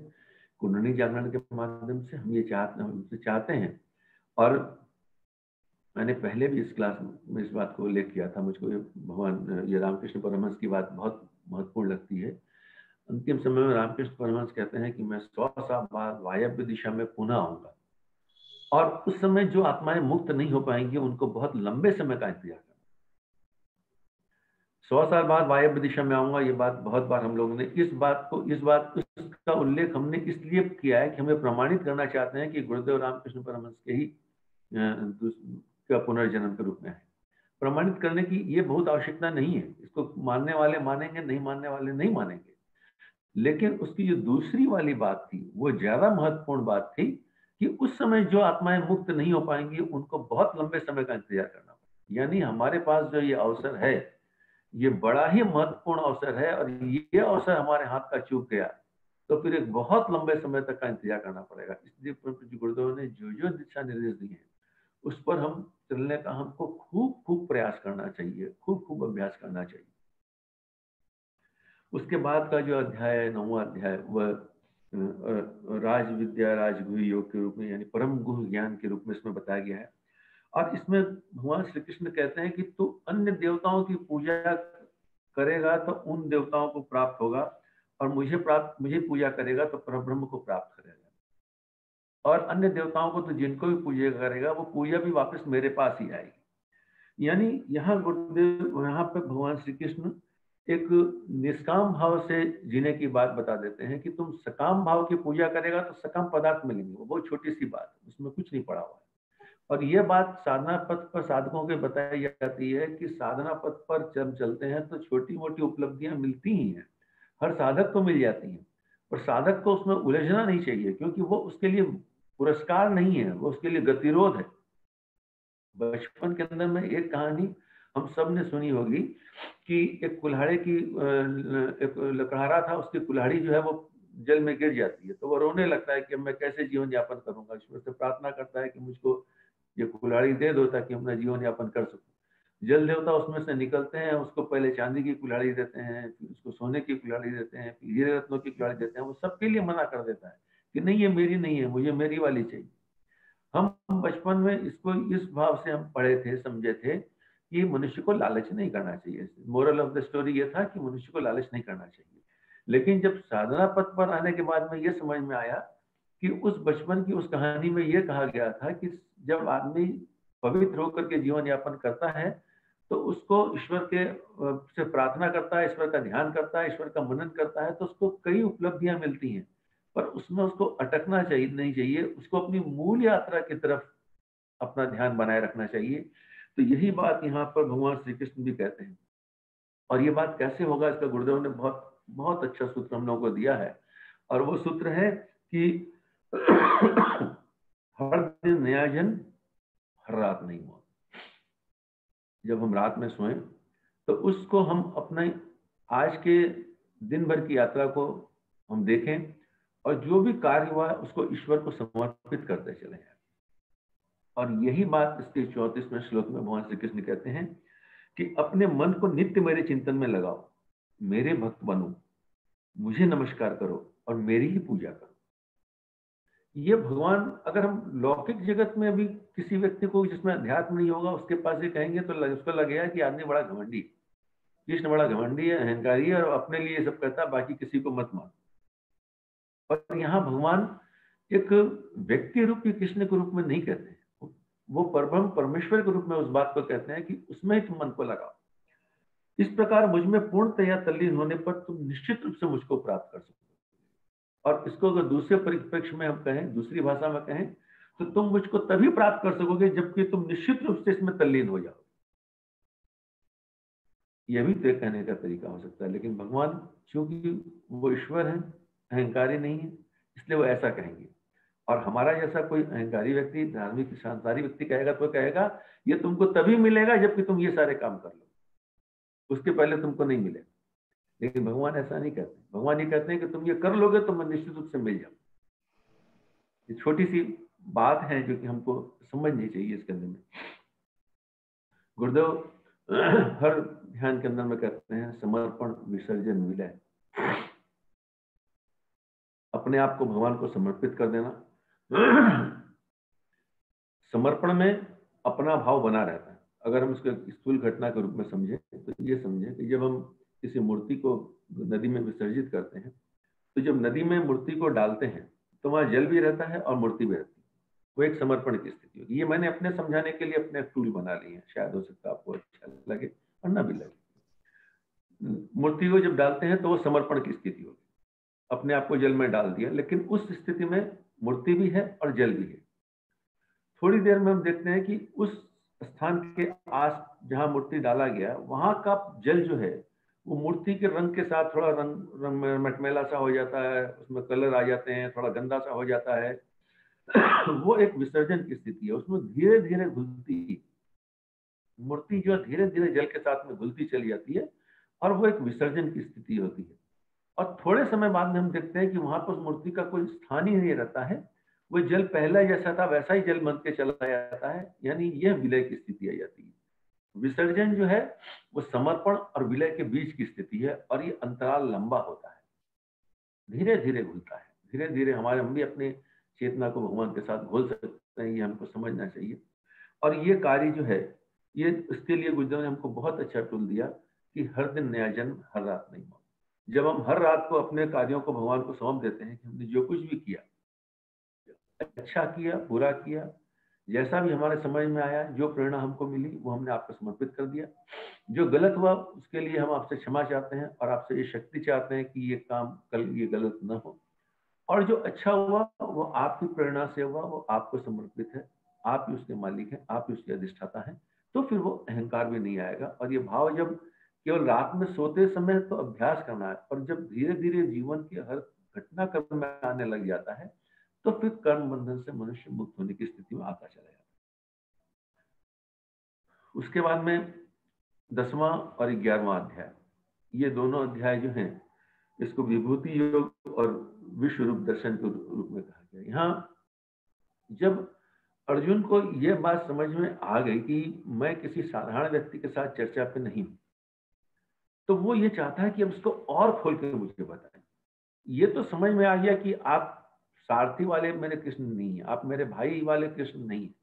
कुंडलिनी जागरण के माध्यम से हम ये चाहते हैं। और मैंने पहले भी इस क्लास में इस बात को उल्लेख किया था, मुझको भगवान ये रामकृष्ण परमहंस की बात बहुत महत्वपूर्ण लगती है। अंतिम समय में रामकृष्ण परमहंस कहते हैं कि मैं 100 साल बाद वायव्य दिशा में पुनः आऊंगा, और उस समय जो आत्माएं मुक्त नहीं हो पाएंगी उनको बहुत लंबे समय का इंतजार करना। 100 साल बाद वायव्य दिशा में आऊंगा, ये बात बहुत बार हम लोगों ने इसका उल्लेख हमने इसलिए किया है कि हमें प्रमाणित करना चाहते हैं कि गुरुदेव रामकृष्ण परमहंस के ही का पुनर्जन्म के रूप में है। प्रमाणित करने की ये बहुत आवश्यकता नहीं है, इसको मानने वाले मानेंगे, नहीं मानने वाले नहीं मानेंगे। लेकिन उसकी जो दूसरी वाली बात थी वो ज्यादा महत्वपूर्ण बात थी कि उस समय जो आत्माएं मुक्त नहीं हो पाएंगी उनको बहुत लंबे समय का इंतजार करना पड़ेगा। यानी हमारे पास जो ये अवसर है ये बड़ा ही महत्वपूर्ण अवसर है, और ये अवसर हमारे हाथ का चूक गया तो फिर एक बहुत लंबे समय तक का इंतजार करना पड़ेगा। इसलिए गुरुदेव ने जो जो दिशा निर्देश दिए हैं उस पर हम चलने का हमको खूब खूब प्रयास करना चाहिए, खूब खूब अभ्यास करना चाहिए। उसके बाद का जो अध्याय है, 9वां अध्याय, वह राज विद्या राजगुह योग के रूप में यानी परम गुह ज्ञान के रूप में इसमें बताया गया है। और इसमें भगवान श्री कृष्ण कहते हैं कि तू अन्य देवताओं की पूजा करेगा तो उन देवताओं को प्राप्त होगा, और मुझे पूजा करेगा तो परब्रह्म को प्राप्त करेगा। और अन्य देवताओं को तो जिनको भी पूजा करेगा वो पूजा भी वापस मेरे पास ही आएगी। यानी यहाँ गुरुदेव यहाँ पे भगवान श्री कृष्ण एक निष्काम भाव से जीने की बात बता देते हैं कि तुम सकाम भाव की पूजा करेगा तो सकाम पदार्थ मिलेंगे। वो बहुत छोटी सी बात है, उसमें कुछ नहीं पड़ा हुआ है। और यह बात साधना पथ पर साधकों के बताई जाती है कि साधना पथ पर जब चलते हैं तो छोटी मोटी उपलब्धियां मिलती ही हैं, हर साधक को मिल जाती हैं। और साधक को उसमें उलझना नहीं चाहिए, क्योंकि वो उसके लिए पुरस्कार नहीं है, वो उसके लिए गतिरोध है। बचपन के अंदर में एक कहानी हम सब ने सुनी होगी कि एक कुल्हाड़े की एक लकड़हारा था, उसकी कुल्हाड़ी जो है वो जल में गिर जाती है तो वो रोने लगता है कि मैं कैसे जीवन यापन करूंगा। ईश्वर से प्रार्थना करता है कि मुझको ये कुल्हाड़ी दे दो ताकि अपना जीवन यापन कर सकूं। जल देवता उसमें से निकलते हैं, उसको पहले चांदी की कुल्हाड़ी देते हैं, फिर उसको सोने की कुल्हाड़ी देते हैं, फिर हीरे रत्नों की कुल्हाड़ी देते हैं। वो सबके लिए मना कर देता है कि नहीं ये मेरी नहीं है, मुझे मेरी वाली चाहिए। हम बचपन में इसको इस भाव से हम पढ़े थे, समझे थे कि मनुष्य को लालच नहीं करना चाहिए। मोरल ऑफ द स्टोरी ये था कि मनुष्य को लालच नहीं करना चाहिए। लेकिन जब साधना पथ पर आने के बाद में ये समझ में आया कि उस बचपन की उस कहानी में ये कहा गया था कि जब आदमी पवित्र होकर के जीवन यापन करता है तो उसको ईश्वर के से प्रार्थना करता है, ईश्वर का ध्यान करता है, ईश्वर का मनन करता है तो उसको कई उपलब्धियां मिलती हैं। पर उसमें उसको अटकना चाहिए नहीं चाहिए, उसको अपनी मूल यात्रा की तरफ अपना ध्यान बनाए रखना चाहिए। तो यही बात यहाँ पर भगवान श्री कृष्ण भी कहते हैं। और ये बात कैसे होगा, इसका गुरुदेव ने बहुत बहुत अच्छा सूत्र हम लोगों को दिया है। और वो सूत्र है कि हर दिन नया जन्म, हर रात नई मौत। जब हम रात में सोएं तो उसको हम अपने आज के दिन भर की यात्रा को हम देखें और जो भी कार्य हुआ है उसको ईश्वर को समर्पित करते चले हैं। और यही बात इसके 34वें श्लोक में भगवान श्री कृष्ण कहते हैं कि अपने मन को नित्य मेरे चिंतन में लगाओ, मेरे भक्त बनो, मुझे नमस्कार करो और मेरी ही पूजा करो। ये भगवान, अगर हम लौकिक जगत में अभी किसी व्यक्ति को जिसमें अध्यात्म नहीं होगा उसके पास ये कहेंगे तो उसको लगेगा कि आदमी बड़ा घमंडी, कृष्ण बड़ा घमंडी है, अहंकारी है और अपने लिए सब कहता है, बाकी किसी को मत मान। पर यहाँ भगवान एक व्यक्ति रूपी कृष्ण के रूप में नहीं कहते हैं, वो परब्रह्म परमेश्वर के रूप में उस बात को कहते हैं कि उसमें तुम मन को लगाओ। इस प्रकार मुझ में पूर्णतया तल्लीन होने पर तुम निश्चित रूप से मुझको प्राप्त कर सकते हो। और इसको अगर दूसरे परिप्रेक्ष्य में हम कहें, दूसरी भाषा में कहें, तो तुम मुझको तभी प्राप्त कर सकोगे जबकि तुम निश्चित रूप से इसमें तल्लीन हो जाओ। यह भी तय कहने का तरीका हो सकता है, लेकिन भगवान चूंकि वो ईश्वर है, अहंकारी नहीं है, इसलिए वो ऐसा कहेंगे। और हमारा जैसा कोई अहंकारी व्यक्ति, धार्मिक शांतारी व्यक्ति कहेगा तो कहेगा ये तुमको तभी मिलेगा जबकि तुम ये सारे काम कर लो, उसके पहले तुमको नहीं मिलेगा। लेकिन भगवान ऐसा नहीं कहते। भगवान ये कहते हैं कि तुम ये कर लोगे तो मैं निश्चित रूप से मिल जाऊं। ये छोटी सी बात है जो कि हमको समझनी चाहिए इसके अंदर में। गुरुदेव हर ध्यान के अंदर में कहते हैं समर्पण विसर्जन विलय, अपने आप को भगवान को समर्पित कर देना। समर्पण में अपना भाव बना रहता है। अगर हम इसको स्थूल घटना के रूप में समझें तो ये समझें कि जब हम किसी मूर्ति को नदी में विसर्जित करते हैं तो जब नदी में मूर्ति को डालते हैं तो वहां जल भी रहता है और मूर्ति भी रहती है। वो एक समर्पण की स्थिति होगी। ये मैंने अपने समझाने के लिए अपने टूल बना लिए हैं, शायद हो सकता है आपको अच्छा लगे और ना भी लगे। मूर्ति को जब डालते हैं तो वो समर्पण की स्थिति होगी, अपने आप को जल में डाल दिया, लेकिन उस स्थिति में मूर्ति भी है और जल भी है। थोड़ी देर में हम देखते हैं कि उस स्थान के आस जहां मूर्ति डाला गया वहां का जल जो है वो मूर्ति के रंग के साथ थोड़ा रंग मटमैला सा हो जाता है, उसमें कलर आ जाते हैं, थोड़ा गंदा सा हो जाता है। वो एक विसर्जन की स्थिति है, उसमें धीरे धीरे घुलती मूर्ति जो धीरे धीरे जल के साथ में घुलती चली जाती है और वो एक विसर्जन की स्थिति होती है। और थोड़े समय बाद में हम देखते हैं कि वहां पर उस मूर्ति का कोई स्थान ही नहीं रहता है, वो जल पहले जैसा था वैसा ही जल बन के चला जाता है, यानी यह विलय की स्थिति आ जाती है। विसर्जन जो है वो समर्पण और विलय के बीच की स्थिति है और ये अंतराल लंबा होता है, धीरे धीरे घुलता है, धीरे धीरे हम भी अपने चेतना को भगवान के साथ घोल सकते हैं, ये हमको समझना चाहिए। और ये कार्य जो है ये इसके लिए गुरुदेव ने हमको बहुत अच्छा टूल दिया कि हर दिन नया जन्म, हर रात नहीं मौत। जब हम हर रात को अपने कार्यों को भगवान को सौंप देते हैं कि हमने जो कुछ भी किया, अच्छा किया, बुरा किया, जैसा भी हमारे समझ में आया, जो प्रेरणा हमको मिली वो हमने आपको समर्पित कर दिया। जो गलत हुआ उसके लिए हम आपसे क्षमा चाहते हैं और आपसे ये शक्ति चाहते हैं कि ये काम कल ये गलत न हो। और जो अच्छा हुआ वो आपकी प्रेरणा से हुआ, वो आपको समर्पित है, आप ही उसके मालिक हैं, आप ही उसके अधिष्ठाता हैं। तो फिर वो अहंकार भी नहीं आएगा। और ये भाव जब केवल रात में सोते समय तो अभ्यास करना है, और जब धीरे धीरे जीवन के हर घटनाक्रम में आने लग जाता है तो फिर कर्म बंधन से मनुष्य मुक्त होने की स्थिति में आता चला जाता है। उसके बाद में 10वां और 11वां अध्याय, ये दोनों अध्याय जो हैं इसको विभूति योग और विश्व रूप दर्शन के रूप में कहा गया। यहाँ जब अर्जुन को यह बात समझ में आ गई कि मैं किसी साधारण व्यक्ति के साथ चर्चा पे नहीं हूं, तो वो ये चाहता है कि अब इसको और खोल के मुझे बताएं। ये तो समझ में आ गया कि आप सारथी वाले मेरे कृष्ण नहीं है, आप मेरे भाई वाले कृष्ण नहीं है,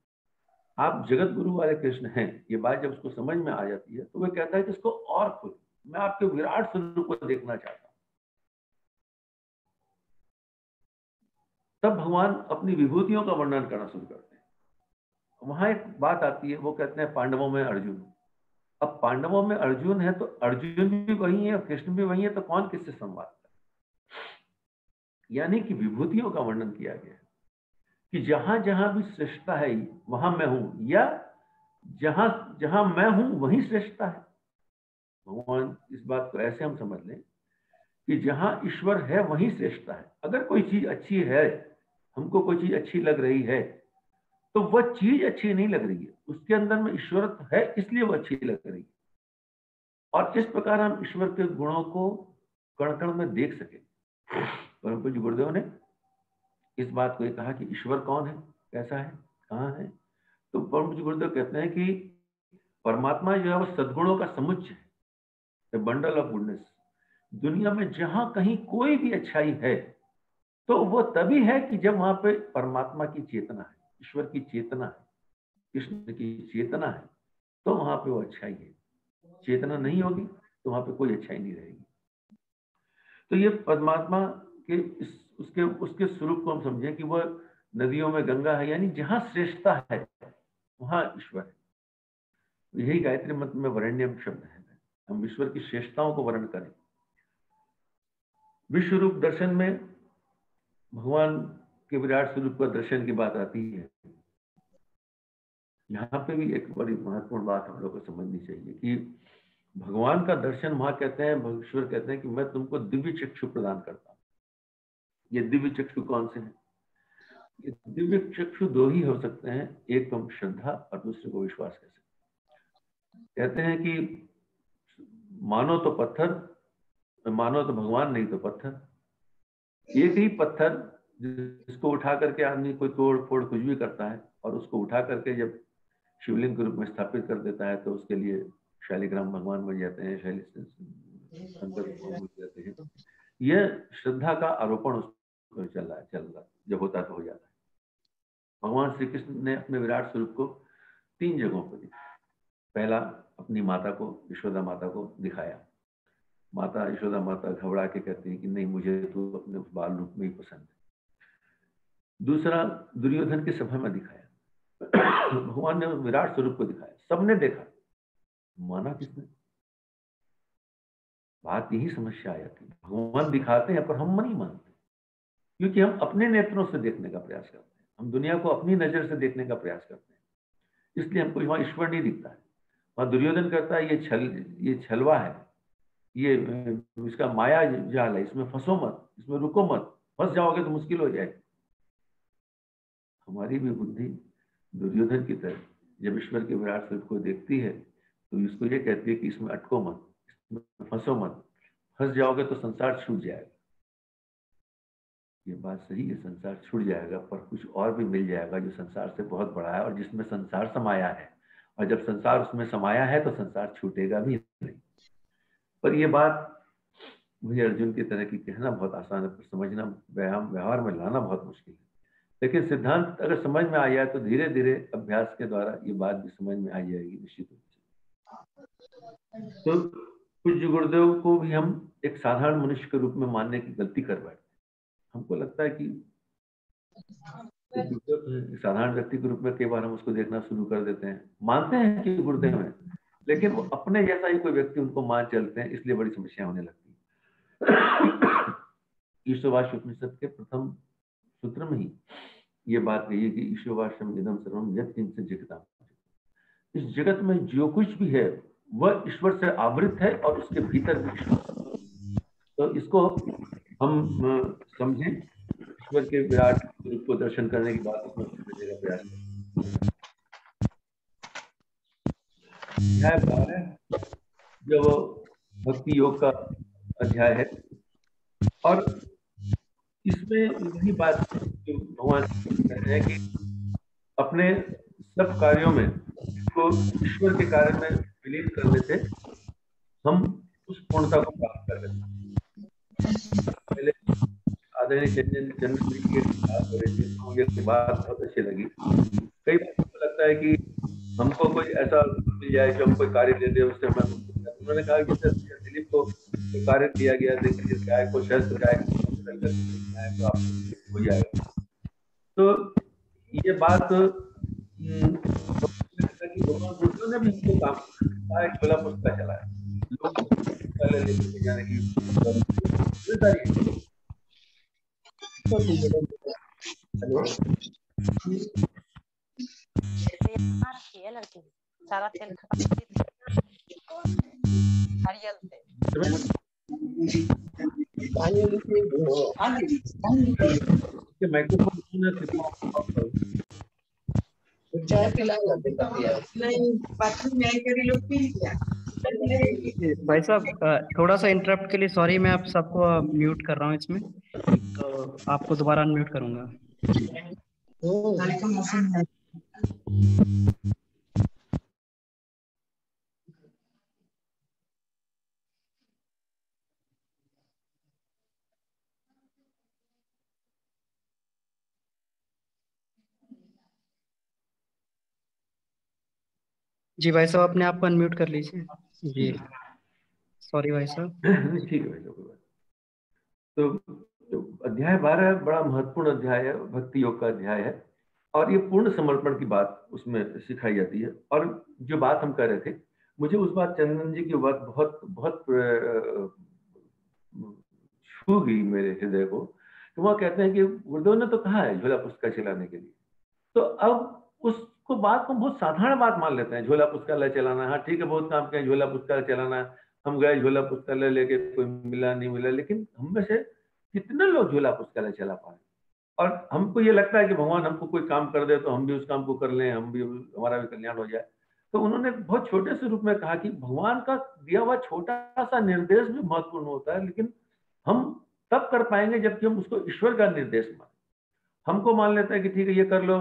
आप जगत गुरु वाले कृष्ण हैं। ये बात जब उसको समझ में आ जाती है तो वह कहता है कि इसको और खोल, मैं आपके विराट स्वरूप को देखना चाहता हूं। तब भगवान अपनी विभूतियों का वर्णन करना शुरू करते हैं। वहां एक बात आती है, वो कहते हैं पांडवों में अर्जुन। अब पांडवों में अर्जुन है तो अर्जुन भी वही है और कृष्ण भी वही है, तो कौन किससे संवाद करता है? यानी कि विभूतियों का वर्णन किया गया है कि जहां जहां भी श्रेष्ठता है वहां मैं हूं, या जहां जहां मैं हूं वहीं श्रेष्ठता है। भगवान इस बात को ऐसे हम समझ लें कि जहां ईश्वर है वहीं श्रेष्ठता है। अगर कोई चीज अच्छी है, हमको कोई चीज अच्छी लग रही है, तो वह चीज अच्छी नहीं लग रही है, उसके अंदर में ईश्वरत्व है इसलिए वह अच्छी लग रही है। और इस प्रकार हम ईश्वर के गुणों को कण कण में देख सके। परम पूज्य गुरुदेव ने इस बात को ये कहा कि ईश्वर कौन है, कैसा है, कहाँ है, तो परम पूज्य गुरुदेव कहते हैं कि परमात्मा जो है वो सद्गुणों का समुच्चय है, बंडल ऑफ गुडनेस। दुनिया में जहां कहीं कोई भी अच्छाई है तो वो तभी है कि जब वहां पे परमात्मा की चेतना है, ईश्वर की चेतना है, कृष्ण की चेतना है, तो वहां पे वो अच्छाई है। चेतना नहीं होगी तो वहां पे कोई अच्छाई नहीं रहेगी। तो ये परमात्मा के उसके उसके स्वरूप को हम समझें कि वह नदियों में गंगा है, यानी जहां श्रेष्ठता है वहां ईश्वर है। यही गायत्री मंत्र में वरेण्यम शब्द है, हम ईश्वर की श्रेष्ठताओं को वर्ण करें। विश्व रूप दर्शन में भगवान के विराट स्वरूप का दर्शन की बात आती है। यहाँ पे भी एक बड़ी महत्वपूर्ण बात हम लोग को समझनी चाहिए कि भगवान का दर्शन वहां कहते हैं, ईश्वर कहते हैं कि मैं तुमको दिव्य चक्षु प्रदान करता हूँ। ये दिव्य चक्षु कौन से हैं? ये दिव्य चक्षु दो ही हो सकते हैं, एक तो श्रद्धा और दूसरे को विश्वास कह सकते हैं। कहते हैं कि मानो तो पत्थर, मानो तो भगवान, नहीं तो पत्थर। एक ही पत्थर जिसको उठा करके आदमी कोई तोड़ फोड़ कुछ भी करता है और उसको उठा करके जब शिवलिंग के रूप में स्थापित कर देता है तो उसके लिए शालिग्राम भगवान बन जाते हैं, शंकर भगवान बन जाते हैं। यह श्रद्धा का आरोपण उसको चल रहा जब होता तो हो जाता है। भगवान श्री कृष्ण ने अपने विराट स्वरूप को 3 जगहों पर दिखाया। पहला अपनी माता को, यशोदा माता को दिखाया। माता यशोदा माता घबरा के कहती है कि नहीं, मुझे तो अपने उस बाल रूप में ही पसंद है। दूसरा दुर्योधन की सभा में दिखाया। भगवान ने विराट स्वरूप को दिखाया, सबने देखा, माना किसने? बात यही समस्या आ जाती है, भगवान दिखाते हैं पर हम नहीं मानते, क्योंकि हम अपने नेत्रों से देखने का प्रयास करते हैं, हम दुनिया को अपनी नजर से देखने का प्रयास करते हैं, इसलिए हमको वहां ईश्वर नहीं दिखता है। वहां दुर्योधन करता है ये छलवा है, ये इसका माया जाल है, इसमें फंसो मत, इसमें रुको मत, फंस जाओगे तो मुश्किल हो जाएगी। हमारी भी बुद्धि दुर्योधन की तरह जब ईश्वर के विराट स्वरूप को देखती है तो इसको ये कहती है कि इसमें अटको मत, इसमें फंसो मत, फंस जाओगे तो संसार छूट जाएगा। ये बात सही है, संसार छूट जाएगा, पर कुछ और भी मिल जाएगा जो संसार से बहुत बड़ा है और जिसमें संसार समाया है, और जब संसार उसमें समाया है तो संसार छूटेगा भी नहीं। पर ये बात मुझे अर्जुन की तरह की कहना बहुत आसान है, पर समझना, व्यवहार में लाना बहुत मुश्किल है। लेकिन सिद्धांत अगर समझ में आ जाए तो धीरे धीरे अभ्यास के द्वारा ये बात भी समझ में आ जाएगी निश्चित रूप से। तो पूज्य गुरुदेव को भी हम एक साधारण मनुष्य के रूप में मानने की गलती कर बैठते हैं। हमको लगता है कि साधारण व्यक्ति के रूप में कई बार हम उसको देखना शुरू कर देते हैं, मानते हैं कि गुरुदेव हैं, लेकिन वो अपने जैसा ही कोई व्यक्ति उनको मान चलते हैं, इसलिए बड़ी समस्या होने लगती है। ईश्वरवास्य उपनिषद के प्रथम सूत्र में ही ये बात कही है कि ईश्वरवास्यम इदम सर्वम यत् किंचित् जगता। इस जगत में जो कुछ भी है वह ईश्वर से आवृत है और उसके भीतर भी ईश्वर। तो इसको हम समझें, ईश्वर के विराट स्वरूप को दर्शन करने की बात उसमें समझने का प्रयास करें। अध्याय 12 जो भक्ति योग का अध्याय है, और इसमें वही बात जो भगवान कहते हैं कि अपने सब कार्यों में इसको ईश्वर के कार्य में विलीन करने से हम उस पूर्णता को प्राप्त कर लेते हैं। पहले आदरणीय चंद्र जी की बात हो रही थी, मुझे बात बहुत अच्छी लगी। कई बार को लगता है कि हमको कोई ऐसा मिल जाए जो हम कोई कार्य दे दे, उससे हमें, उन्होंने कहा कि दिलीप को कार्य दिया गया, देखिए गाय को शस्त्र, गाय तो आपको हो जाएगा। तो ये बात ने भी हमको काम खुला पुस्तक चलाया, लोग पहले लेके जाने की सारा तेल भाई साहब थोड़ा सा इंटरप्ट के लिए सॉरी, मैं आप सबको म्यूट कर रहा हूँ इसमें, तो आपको दोबारा अनम्यूट करूंगा। जी भाई साहब, अपने आप को अनम्यूट कर लीजिए। जी सॉरी भाई साहब। ठीक है भाई साहब, कोई बात नहीं। तो अध्याय 12 बड़ा महत्वपूर्ण अध्याय है, भक्ति योग का अध्याय है। और ये पूर्ण समर्पण की बात उसमें सिखाई जाती है। और जो बात हम कर रहे थे, मुझे उस बात चंदन जी की बात बहुत बहुत छू गई मेरे हृदय को। तो वह कहते हैं कि गुरुदेव ने तो कहा है झोला पुस्तक चलाने के लिए। तो अब उसको बात को बहुत साधारण बात मान लेते हैं, झोला पुस्तकालय चलाना, हाँ ठीक है बहुत काम किया, झोला पुस्तकालय चलाना। हम गए झोला पुस्तकालय लेके, कोई मिला नहीं मिला, लेकिन हम में से कितने लोग झोला पुस्तकालय चला पाए। और हमको ये लगता है कि भगवान हमको कोई काम कर दे तो हम भी उस काम को कर लें, हम भी, हमारा भी कल्याण हो जाए। तो उन्होंने बहुत छोटे से रूप में कहा कि भगवान का दिया हुआ छोटा सा निर्देश भी महत्वपूर्ण होता है, लेकिन हम तब कर पाएंगे जबकि हम उसको ईश्वर का निर्देश माने। हमको मान लेते हैं कि ठीक है ये कर लो,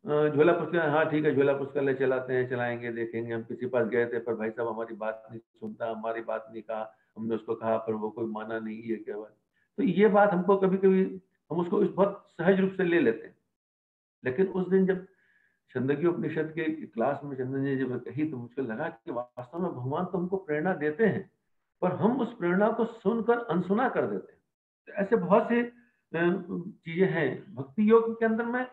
झोला पुस्तकालय, हाँ ठीक है झोला पुस्तकालय चलाते हैं, चलाएंगे, देखेंगे। हम किसी पास गए थे पर भाई साहब हमारी बात नहीं सुनता, हमारी बात नहीं कहा, हमने उसको कहा पर वो कोई माना नहीं, ये क्या बात। तो ये बात हमको कभी कभी हम उसको बहुत सहज रूप से ले लेते हैं। लेकिन उस दिन जब छंदोग्य उपनिषद के क्लास में चंदन जी जब कही, तो मुझको लगा कि वास्तव में भगवान तो हमको प्रेरणा देते हैं, पर हम उस प्रेरणा को सुनकर अनसुना कर देते हैं। तो ऐसे बहुत से चीजें हैं भक्ति योग के अंदर में।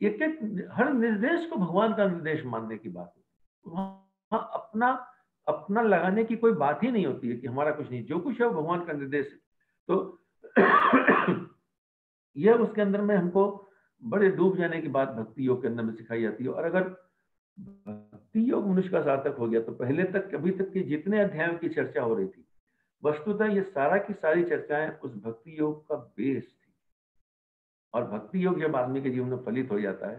एक एक हर निर्देश को भगवान का निर्देश मानने की बात है। वहां अपना अपना लगाने की कोई बात ही नहीं होती है कि हमारा कुछ नहीं, जो कुछ है वो भगवान का निर्देश है। तो यह उसके अंदर में हमको बड़े डूब जाने की बात भक्ति योग के अंदर में सिखाई जाती है। और अगर भक्ति योग मनुष्य का सार्थक हो गया, तो पहले तक, अभी तक की जितने अध्यायों की चर्चा हो रही थी, वस्तुतः ये सारा की सारी चर्चाएं उस भक्ति योग का बेस थी। और भक्ति योग जब आदमी के जीवन में फलित हो जाता है,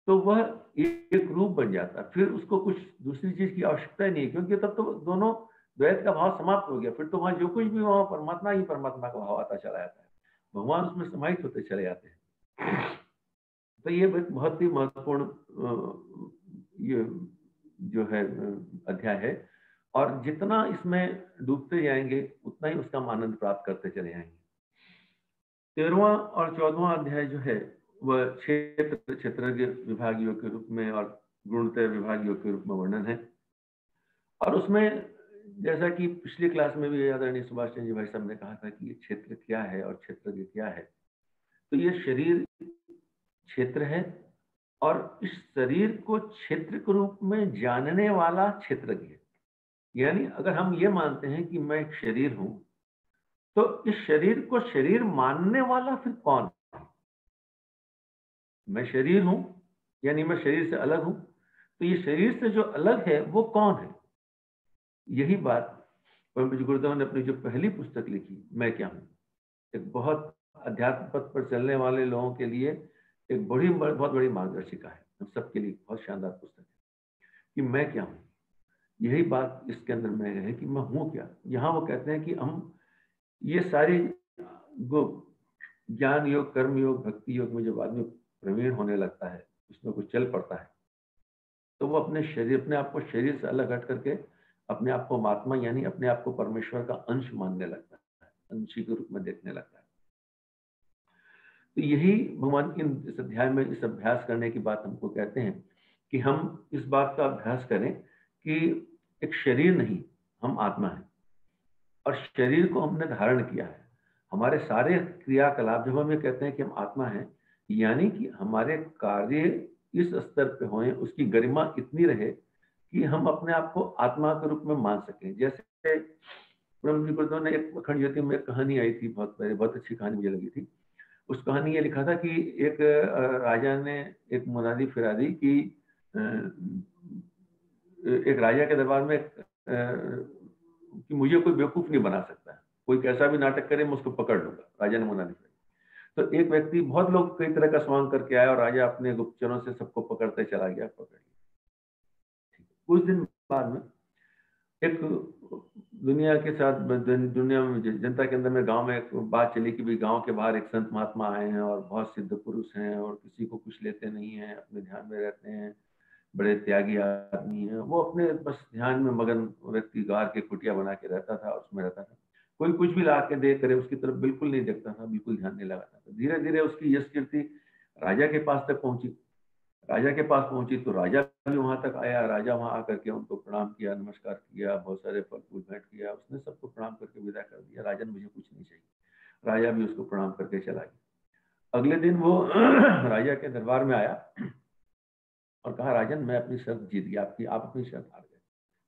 तो वह एक रूप बन जाता है। फिर उसको कुछ दूसरी चीज की आवश्यकता ही नहीं, क्योंकि तब तो दोनों द्वैत का भाव समाप्त हो गया। फिर तो वहां जो कुछ भी, वहां परमात्मा ही परमात्मा का भाव आता चला जाता है, भगवान उसमें समाहित होते चले जाते हैं। तो ये बहुत ही महत्वपूर्ण ये जो है अध्याय है। और जितना इसमें डूबते जाएंगे उतना ही उसका आनंद प्राप्त करते चले जाएंगे। 13वां और 14वां अध्याय जो है वह क्षेत्र क्षेत्रज्ञ विभाग योग के रूप में और गुणत्रय विभाग योग के रूप में वर्णन है। और उसमें जैसा कि पिछली क्लास में भी आदरणीय सुभाष चंद्र जी भाई साहब ने कहा था कि ये क्षेत्र क्या है और क्षेत्रज्ञ क्या है। तो ये शरीर क्षेत्र है, और इस शरीर को क्षेत्र के रूप में जानने वाला क्षेत्रज्ञ है। यानी अगर हम ये मानते हैं कि मैं एक शरीर हूं, तो इस शरीर को शरीर मानने वाला फिर कौन है? मैं शरीर हूं, यानी मैं शरीर से अलग हूं, तो ये शरीर से जो अलग है वो कौन है? यही बात परम पूज्य गुरुदेव ने अपनी जो पहली पुस्तक लिखी, मैं क्या हूं, एक बहुत अध्यात्म पथ पर चलने वाले लोगों के लिए एक बहुत बड़ी मार्गदर्शिका है। हम सबके लिए बहुत शानदार पुस्तक है कि मैं क्या हूं। यही बात इसके अंदर में है कि मैं हूं क्या। यहाँ वो कहते हैं कि हम ये सारी ज्ञान योग, कर्म योग, भक्ति योग में जब आदमी प्रवीण होने लगता है, उसमें कुछ चल पड़ता है, तो वो अपने आप को शरीर से अलग हट करके अपने आप को महात्मा यानी अपने आप को परमेश्वर का अंश मानने लगता है, अंशी के रूप में देखने लगता है। तो यही भगवान इस अध्याय में इस अभ्यास करने की बात हमको कहते हैं कि हम इस बात का अभ्यास करें कि एक शरीर नहीं, हम आत्मा है। और शरीर को हमने धारण किया है। हमारे सारे क्रियाकलाप, जब हम ये कहते हैं कि हम आत्मा हैं, यानी कि हमारे कार्य इस स्तर पे हों, उसकी गरिमा इतनी रहे कि हम अपने आप को आत्मा के रूप में मान सकें। जैसे ब्रह्म जी गुरुदेव ने एक अखंड ज्योति में एक कहानी आई थी, बहुत अच्छी कहानी मुझे लगी थी। उस कहानी ये लिखा था कि एक राजा ने एक मुनादी फिरा दी कि एक राजा के दरबार में कि मुझे कोई बेवकूफ नहीं बना सकता है, कोई कैसा भी नाटक करे मैं उसको पकड़ लूंगा। राजा ने मुनादी फिराई। तो एक व्यक्ति, बहुत लोग कई तरह का स्वांग करके आया और राजा अपने गुप्तचरों से सबको पकड़ते चला गया, पकड़ लिया। कुछ दिन बाद में एक दुनिया के साथ दुनिया में जनता के अंदर में गांव में एक बात चली कि भाई गांव के बाहर एक संत महात्मा आए हैं और बहुत सिद्ध पुरुष हैं और किसी को कुछ लेते नहीं हैं, अपने ध्यान में रहते हैं, बड़े त्यागी आदमी हैं। वो अपने बस ध्यान में मगन व्यक्ति गार के कुटिया बना के रहता था, उसमें रहता था। कोई कुछ भी ला के दे करे उसकी तरफ बिल्कुल नहीं देखता था, बिल्कुल ध्यान नहीं लगाता था। धीरे धीरे उसकी यश कीर्ति राजा के पास तक पहुंची। राजा के पास पहुंची तो राजा भी वहां तक आया। राजा वहां आकर के उनको प्रणाम किया, नमस्कार किया, बहुत सारे फल फूल भेंट किया। उसने सबको प्रणाम करके विदा कर दिया। राजन मुझे कुछ नहीं चाहिए। राजा भी उसको प्रणाम करके चला गया। अगले दिन वो राजा के दरबार में आया और कहा, राजन मैं अपनी शर्त जीत गया, आपकी आप अपनी शर्त हार गए।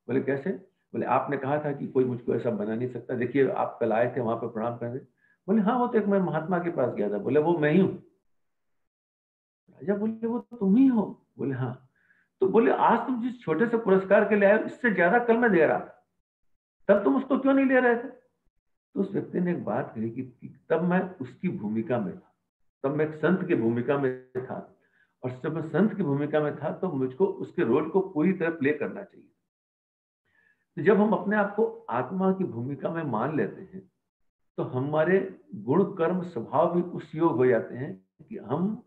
बोले कैसे? बोले आपने कहा था कि कोई मुझको ऐसा बना नहीं सकता, देखिए आप कल आए थे वहां पर प्रणाम करने। बोले हाँ वो तो एक मैं महात्मा के पास गया था। बोले वो मैं ही हूँ। राजा बोले वो तुम ही हो? बोले हाँ। तो बोले आज तुम जिस छोटे से पुरस्कार के लिए आए इससे ज्यादा कल मैं दे रहा था, तब तुम उसको क्यों नहीं ले रहे थे? तो उस व्यक्ति ने एक बात कही कि तब मैं उसकी भूमिका में था, तब मैं एक संत की भूमिका में था, और जब मैं संत की भूमिका में था तो मुझको उसके रोल को पूरी तरह प्ले करना चाहिए। तो जब हम अपने आप को आत्मा की भूमिका में मान लेते हैं तो हमारे गुण कर्म स्वभाव भी उस योग हो जाते हैं कि हम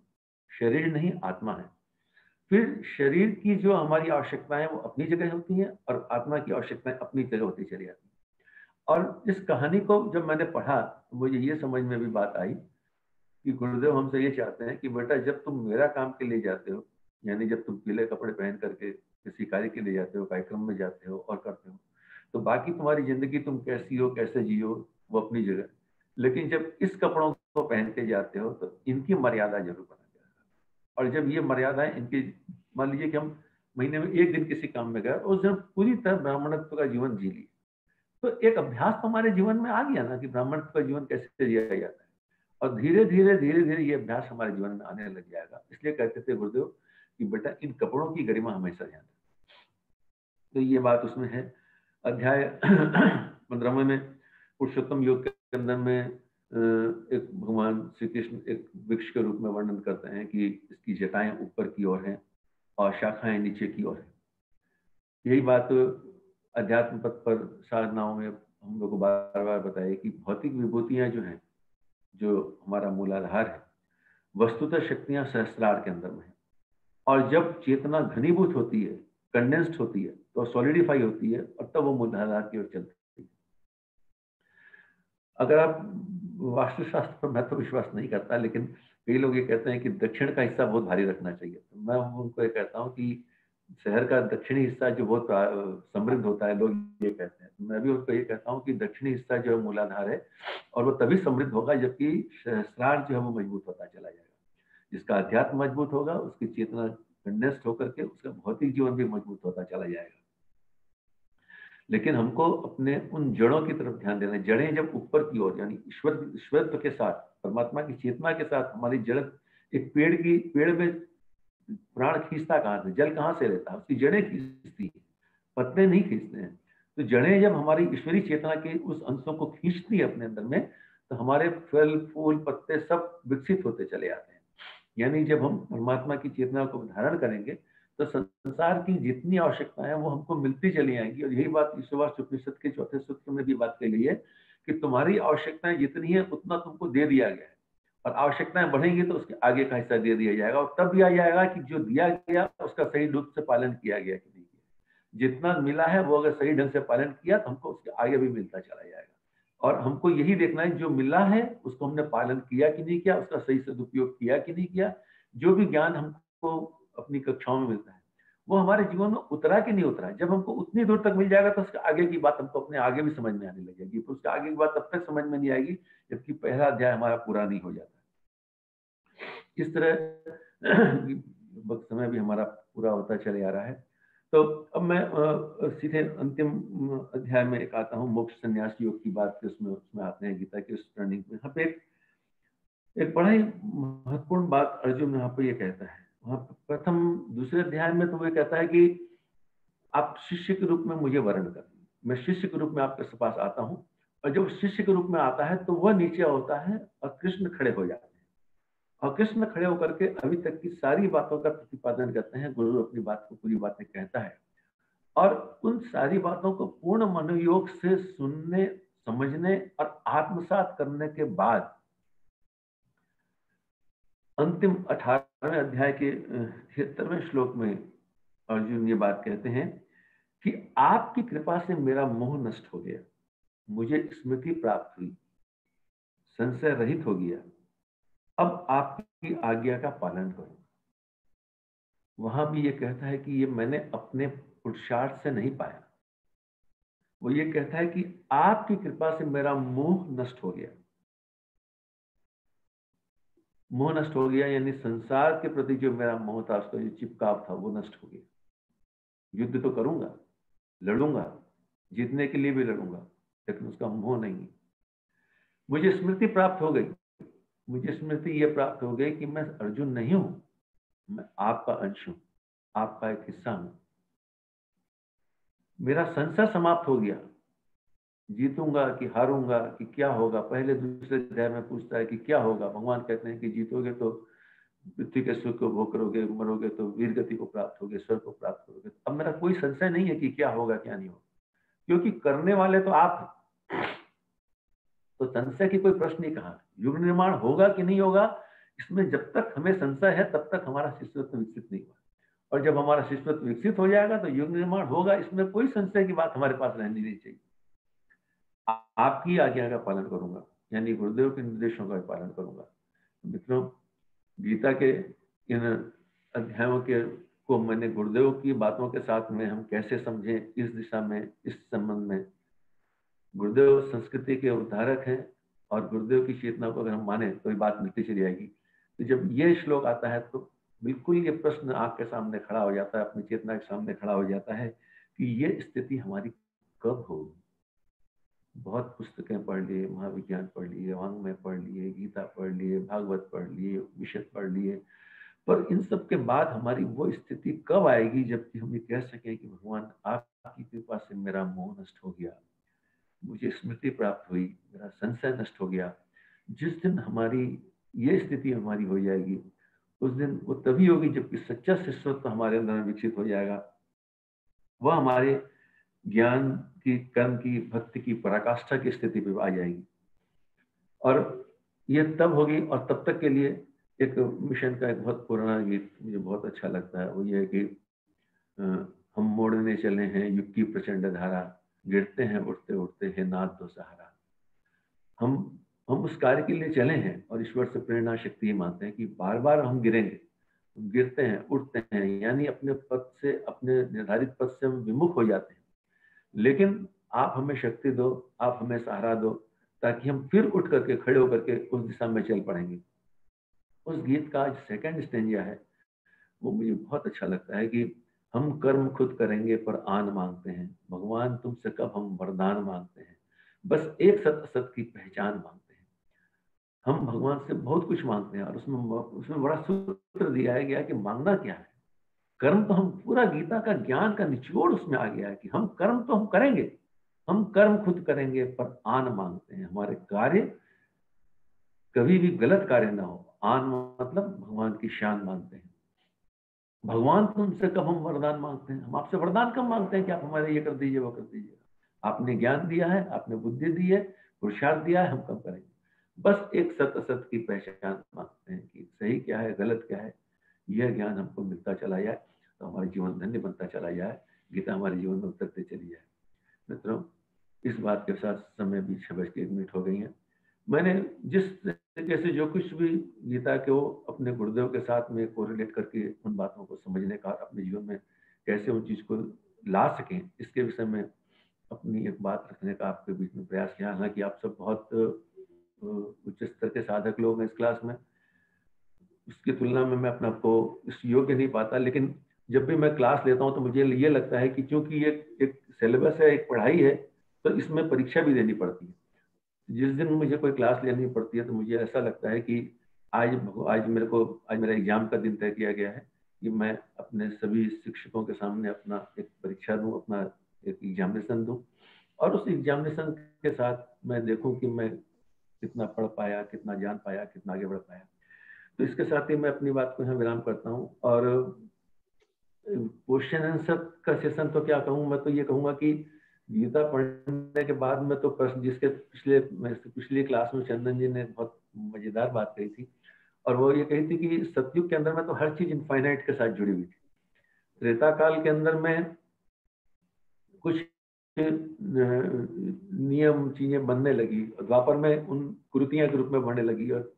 शरीर नहीं आत्मा है। फिर शरीर की जो हमारी आवश्यकताएं वो अपनी जगह होती हैं और आत्मा की आवश्यकताएं अपनी जगह होती चली जाती हैं। और इस कहानी को जब मैंने पढ़ा तो मुझे ये समझ में भी बात आई कि गुरुदेव हमसे ये चाहते हैं कि बेटा जब तुम मेरा काम के लिए जाते हो, यानी जब तुम पीले कपड़े पहन करके किसी कार्य के लिए जाते हो, कार्यक्रम में जाते हो और करते हो, तो बाकी तुम्हारी जिंदगी तुम कैसी हो कैसे जियो वो अपनी जगह, लेकिन जब इस कपड़ों को पहन के जाते हो तो इनकी मर्यादा जरूर बना के रखना। और जब ये मर्यादाएं इनकी, मान लीजिए कि हम महीने में एक दिन किसी काम में गए और उस दिन पूरी तरह ब्राह्मणत्व का जीवन जी लिए, तो एक अभ्यास तो हमारे जीवन में आ गया ना कि ब्राह्मणत्व का जीवन कैसे जिया जाता है। और धीरे धीरे ये अभ्यास हमारे जीवन में आने लग जाएगा। इसलिए कहते थे गुरुदेव कि बेटा इन कपड़ों की गरिमा हमेशा ध्यान रखें। तो ये बात उसमें है। अध्याय 15वें में पुरुषोत्तम योग के अंदर में एक भगवान श्री कृष्ण एक वृक्ष के रूप में वर्णन करते हैं कि इसकी जटाएं ऊपर की ओर हैं और शाखाएं नीचे की ओर हैं। यही बात अध्यात्म पथ पर साधनाओं में हम लोग को बार बार बताइए कि भौतिक विभूतियां जो हैं, जो हमारा मूलाधार है, वस्तुतः शक्तियां सहस्रार के अंदर में है। और जब चेतना घनीभूत होती है, कंडेंस्ड होती है, तो सॉलिडिफाई होती है और तब वो मूलाधार की ओर चलती है। अगर आप वास्तुशास्त्र पर मैं तो विश्वास नहीं करता, लेकिन कई लोग ये कहते हैं कि दक्षिण का हिस्सा बहुत भारी रखना चाहिए। तो मैं उनको ये कहता हूँ कि शहर का दक्षिणी हिस्सा जो बहुत समृद्ध होता है, लोग ये कहते हैं, मैं भी उनको ये कहता हूँ कि दक्षिणी हिस्सा जो है मूलाधार है और वो तभी समृद्ध होगा जबकि सहस्रार जो है वो मजबूत होता चला जाएगा। जिसका अध्यात्म मजबूत होगा उसकी चेतना कंडेंस्ड होकर के उसका भौतिक जीवन भी मजबूत होता चला जाएगा। लेकिन हमको अपने उन जड़ों की तरफ ध्यान देना है। जड़ें जब ऊपर की ओर यानी ईश्वरत्व के साथ, परमात्मा की चेतना के साथ हमारी जड़, एक पेड़ में प्राण खींचता कहाँ से, जल कहाँ से रहता है, उसकी जड़ें खींचती है, पत्ते नहीं खींचते हैं। तो जड़ें जब हमारी ईश्वरीय चेतना के उस अंशों को खींचती है अपने अंदर में, तो हमारे फल फूल पत्ते सब विकसित होते चले आते हैं। यानी जब हम परमात्मा की चेतना को धारण करेंगे तो संसार की जितनी आवश्यकताएं हैं वो हमको मिलती चली आएंगी। और यही बात ईश्वरवाद उपनिषद के 4थे सूत्र में भी बात कही गई है कि तुम्हारी आवश्यकताएं जितनी है उतना तुमको दे दिया गया है, और आवश्यकताएं बढ़ेंगी तो उसके आगे का हिस्सा दे दिया जाएगा। और तब भी आ जाएगा कि जो दिया गया उसका सही रूप से पालन किया गया कि नहीं किया। जितना मिला है वो अगर सही ढंग से पालन किया तो हमको उसके आगे भी मिलता चला जाएगा। और हमको यही देखना है जो मिला है उसको हमने पालन किया कि नहीं किया, उसका सही सदुपयोग किया कि नहीं किया। जो भी ज्ञान हमको अपनी कक्षाओं में मिलता है वो हमारे जीवन में उतरा कि नहीं उतरा। जब हमको उतनी दूर तक मिल जाएगा तो उसके आगे की बात हमको अपने आगे भी समझ में आने लगेगी। तो उसके आगे की बात तब तक समझ में नहीं आएगी जबकि पहला अध्याय हमारा पूरा नहीं हो जाता। इस तरह वक्त समय भी हमारा पूरा होता चले आ रहा है। तो अब मैं सीधे अंतिम अध्याय में एक आता हूँ, मोक्ष संन्यास योग की बात। उसमें आते हैं गीता के उस टर्निंग में। यहाँ पे एक बड़ा ही महत्वपूर्ण बात अर्जुन यहाँ पे ये कहता है। वहां प्रथम दूसरे अध्याय में तो वो कहता है कि आप शिष्य के रूप में मुझे वर्ण कर, मैं शिष्य के रूप में आपके पास आता हूँ। और जब शिष्य के रूप में आता है तो वह नीचे होता है और कृष्ण खड़े हो जाते हैं। और कृष्ण खड़े होकर के अभी तक की सारी बातों का प्रतिपादन करते हैं। गुरु अपनी बात को पूरी बातें कहता है और उन सारी बातों को पूर्ण मनोयोग से सुनने, समझने और आत्मसात करने के बाद अंतिम 18वें अध्याय के 73वें श्लोक में अर्जुन ये बात कहते हैं कि आपकी कृपा से मेरा मोह नष्ट हो गया, मुझे स्मृति प्राप्त हुई, संशय रहित हो गया, अब आपकी आज्ञा का पालन करूं। वहां भी ये कहता है कि ये मैंने अपने पुरुषार्थ से नहीं पाया, वो ये कहता है कि आपकी कृपा से मेरा मोह नष्ट हो गया। मोह नष्ट हो गया यानी संसार के प्रति जो मेरा मोह था, उसका जो चिपकाव था, वो नष्ट हो गया। युद्ध तो करूंगा, लड़ूंगा, जीतने के लिए भी लड़ूंगा, लेकिन उसका मोह नहीं। मुझे स्मृति प्राप्त हो गई, मुझे स्मृति यह प्राप्त हो गई कि मैं अर्जुन नहीं हूं, मैं आपका अंश हूं, आपका एक हिस्सा हूं। मेरा संशय समाप्त हो गया, जीतूंगा कि हारूंगा कि क्या होगा। पहले दूसरे अध्याय में पूछता है कि क्या होगा, भगवान कहते हैं कि जीतोगे तो पृथ्वी के सुख को भोग करोगे, मरोगे तो वीर गति को प्राप्त होगे, स्वर्ग को प्राप्त करोगे। अब मेरा कोई संशय नहीं है कि क्या होगा क्या नहीं होगा, क्योंकि करने वाले तो आप हैं। तो संशय की कोई प्रश्न ही कहां। युग निर्माण होगा कि नहीं होगा, इसमें जब तक हमें संशय है तब तक हमारा शिष्यत्व विकसित नहीं हुआ, और जब हमारा शिष्यत्व विकसित हो जाएगा तो युग निर्माण होगा। इसमें कोई संशय की बात हमारे पास रहनी नहीं चाहिए। आपकी आज्ञा का पालन करूंगा, यानी गुरुदेव के निर्देशों का पालन करूंगा। मित्रों, गीता के इन अध्यायों के को मैंने गुरुदेव की बातों के साथ में हम कैसे समझें, इस दिशा में, इस संबंध में, गुरुदेव संस्कृति के उद्धारक हैं और गुरुदेव की चेतना को अगर हम माने तो ये बात मिलती चली जाएगी। तो जब ये श्लोक आता है तो बिल्कुल ये प्रश्न आंख के सामने खड़ा हो जाता है, अपनी चेतना के सामने खड़ा हो जाता है कि ये स्थिति हमारी कब होगी। बहुत पुस्तकें पढ़ लिए, महाविज्ञान पढ़ लिए, वांग्मय पढ़ लिए, गीता पढ़ लिए, भागवत पढ़ लिए, उपनिषद पढ़ लिए, पर इन सब के बाद हमारी वो स्थिति कब आएगी जबकि हम ये कह सकें कि भगवान आपकी कृपा से मेरा मोह नष्ट हो गया, मुझे स्मृति प्राप्त हुई, मेरा संशय नष्ट हो गया। जिस दिन हमारी ये स्थिति हमारी हो जाएगी, उस दिन वो तभी होगी जबकि सच्चा शिष्यत्व हमारे अंदर विकसित हो जाएगा। वह हमारे ज्ञान की, कर्म की, भक्ति की पराकाष्ठा की स्थिति पे आ जाएगी। और ये तब होगी, और तब तक के लिए एक मिशन का एक बहुत पुराना गीत मुझे बहुत अच्छा लगता है। वो ये है कि हम मोड़ने चले हैं युग की प्रचंड धारा, गिरते हैं उठते उठते हैं नाथ दो सहारा। हम उस कार्य के लिए चले हैं और ईश्वर से प्रेरणा शक्ति ही मानते हैं कि बार बार हम गिरेंगे, हम गिरते हैं उठते हैं, यानी अपने पथ से, अपने निर्धारित पथ से हम विमुख हो जाते हैं। लेकिन आप हमें शक्ति दो, आप हमें सहारा दो, ताकि हम फिर उठ करके, खड़े होकर के उस दिशा में चल पड़ेंगे। उस गीत का जो सेकंड स्टेंजा है वो मुझे बहुत अच्छा लगता है कि हम कर्म खुद करेंगे पर आन मांगते हैं, भगवान तुमसे कब हम वरदान मांगते हैं, बस एक सत असत की पहचान मांगते हैं। हम भगवान से बहुत कुछ मांगते हैं और उसमें उसमें बड़ा सूत्र दिया है गया कि मांगना क्या है। कर्म तो हम, पूरा गीता का ज्ञान का निचोड़ उसमें आ गया है कि हम कर्म तो हम करेंगे, हम कर्म खुद करेंगे पर आन मांगते हैं। हमारे कार्य कभी भी गलत कार्य ना हो। आन मतलब भगवान की शान मांगते हैं। भगवान तुमसे कब हम वरदान मांगते हैं, हम आपसे वरदान कब मांगते हैं कि आप हमारे ये कर दीजिए, वो कर दीजिए। आपने ज्ञान दिया है, आपने बुद्धि दी है, पुरुषार्थ दिया है, हम कब करेंगे। बस एक सत असत की पहचान मांगते हैं कि सही क्या है, गलत क्या है। यह ज्ञान हमको मिलता चला जाए तो हमारा जीवन धन्य बनता चला जाए, गीता हमारे जीवन में उतरते चली जाए। मित्रों, इस बात के साथ समय भी 6:01 हो गई है। मैंने जिस तरीके से जो कुछ भी गीता को अपने गुरुदेव के साथ में कोरिलेट करके उन बातों को समझने का, अपने जीवन में कैसे उन चीज को ला सकें, इसके विषय में अपनी एक बात रखने का आपके बीच में प्रयास किया। हालांकि आप सब बहुत उच्च स्तर के साधक लोग हैं इस क्लास में, उसकी तुलना में मैं अपने आप को इस योग्य नहीं पाता, लेकिन जब भी मैं क्लास लेता हूं तो मुझे ये लगता है कि क्योंकि ये एक सिलेबस है, एक पढ़ाई है, तो इसमें परीक्षा भी देनी पड़ती है। जिस दिन मुझे कोई क्लास लेनी पड़ती है तो मुझे ऐसा लगता है कि आज आज मेरा एग्जाम का दिन तय किया गया है कि मैं अपने सभी शिक्षकों के सामने अपना एक परीक्षा दूं, अपना एक एग्जामिनेशन दूं, और उस एग्जामिनेशन के साथ मैं देखूं कि मैं कितना पढ़ पाया, कितना जान पाया, कितना आगे बढ़ पाया। तो इसके साथ ही मैं अपनी बात को यहाँ विराम करता हूँ। और क्वेश्चन आंसर का सेशन तो क्या कहूँ, मैं तो ये कहूँगा कि गीता पढ़ने के बाद में तो प्रश्न, जिसके पिछली क्लास में चंदन जी ने बहुत मजेदार बात कही थी, और वो ये कही थी कि सतयुग के अंदर में तो हर चीज इनफाइनाइट के साथ जुड़ी हुई थी। त्रेता काल के अंदर में कुछ नियम चीजें बनने लगी, द्वापर में उन कृतियां के रूप में बनने लगी, और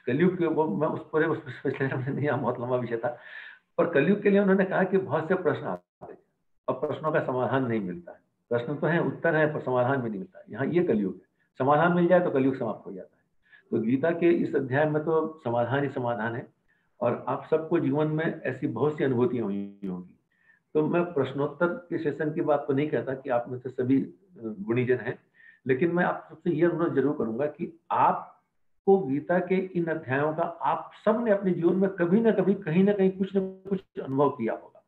कलयुग के वो मैं उस पर नहीं, बहुत लंबा विषय था, पर कलयुग के लिए उन्होंने कहा कि बहुत से प्रश्न आते हैं और प्रश्नों का समाधान नहीं मिलता है। प्रश्न तो है, उत्तर है, पर समाधान भी नहीं मिलता। यहाँ ये कलयुग है, समाधान मिल जाए तो कलयुग समाप्त हो जाता है। तो गीता के इस अध्याय में तो समाधान ही समाधान है, और आप सबको जीवन में ऐसी बहुत सी अनुभूतियां हुई होंगी। तो मैं प्रश्नोत्तर के सेशन की बात तो नहीं कहता कि आप में से सभी गुणीजन हैं, लेकिन मैं आप सबसे ये अनुरोध जरूर करूंगा कि आपको गीता के इन अध्यायों का आप सब ने अपने जीवन में कभी ना कभी, कहीं ना कहीं कुछ ना कुछ अनुभव किया होगा।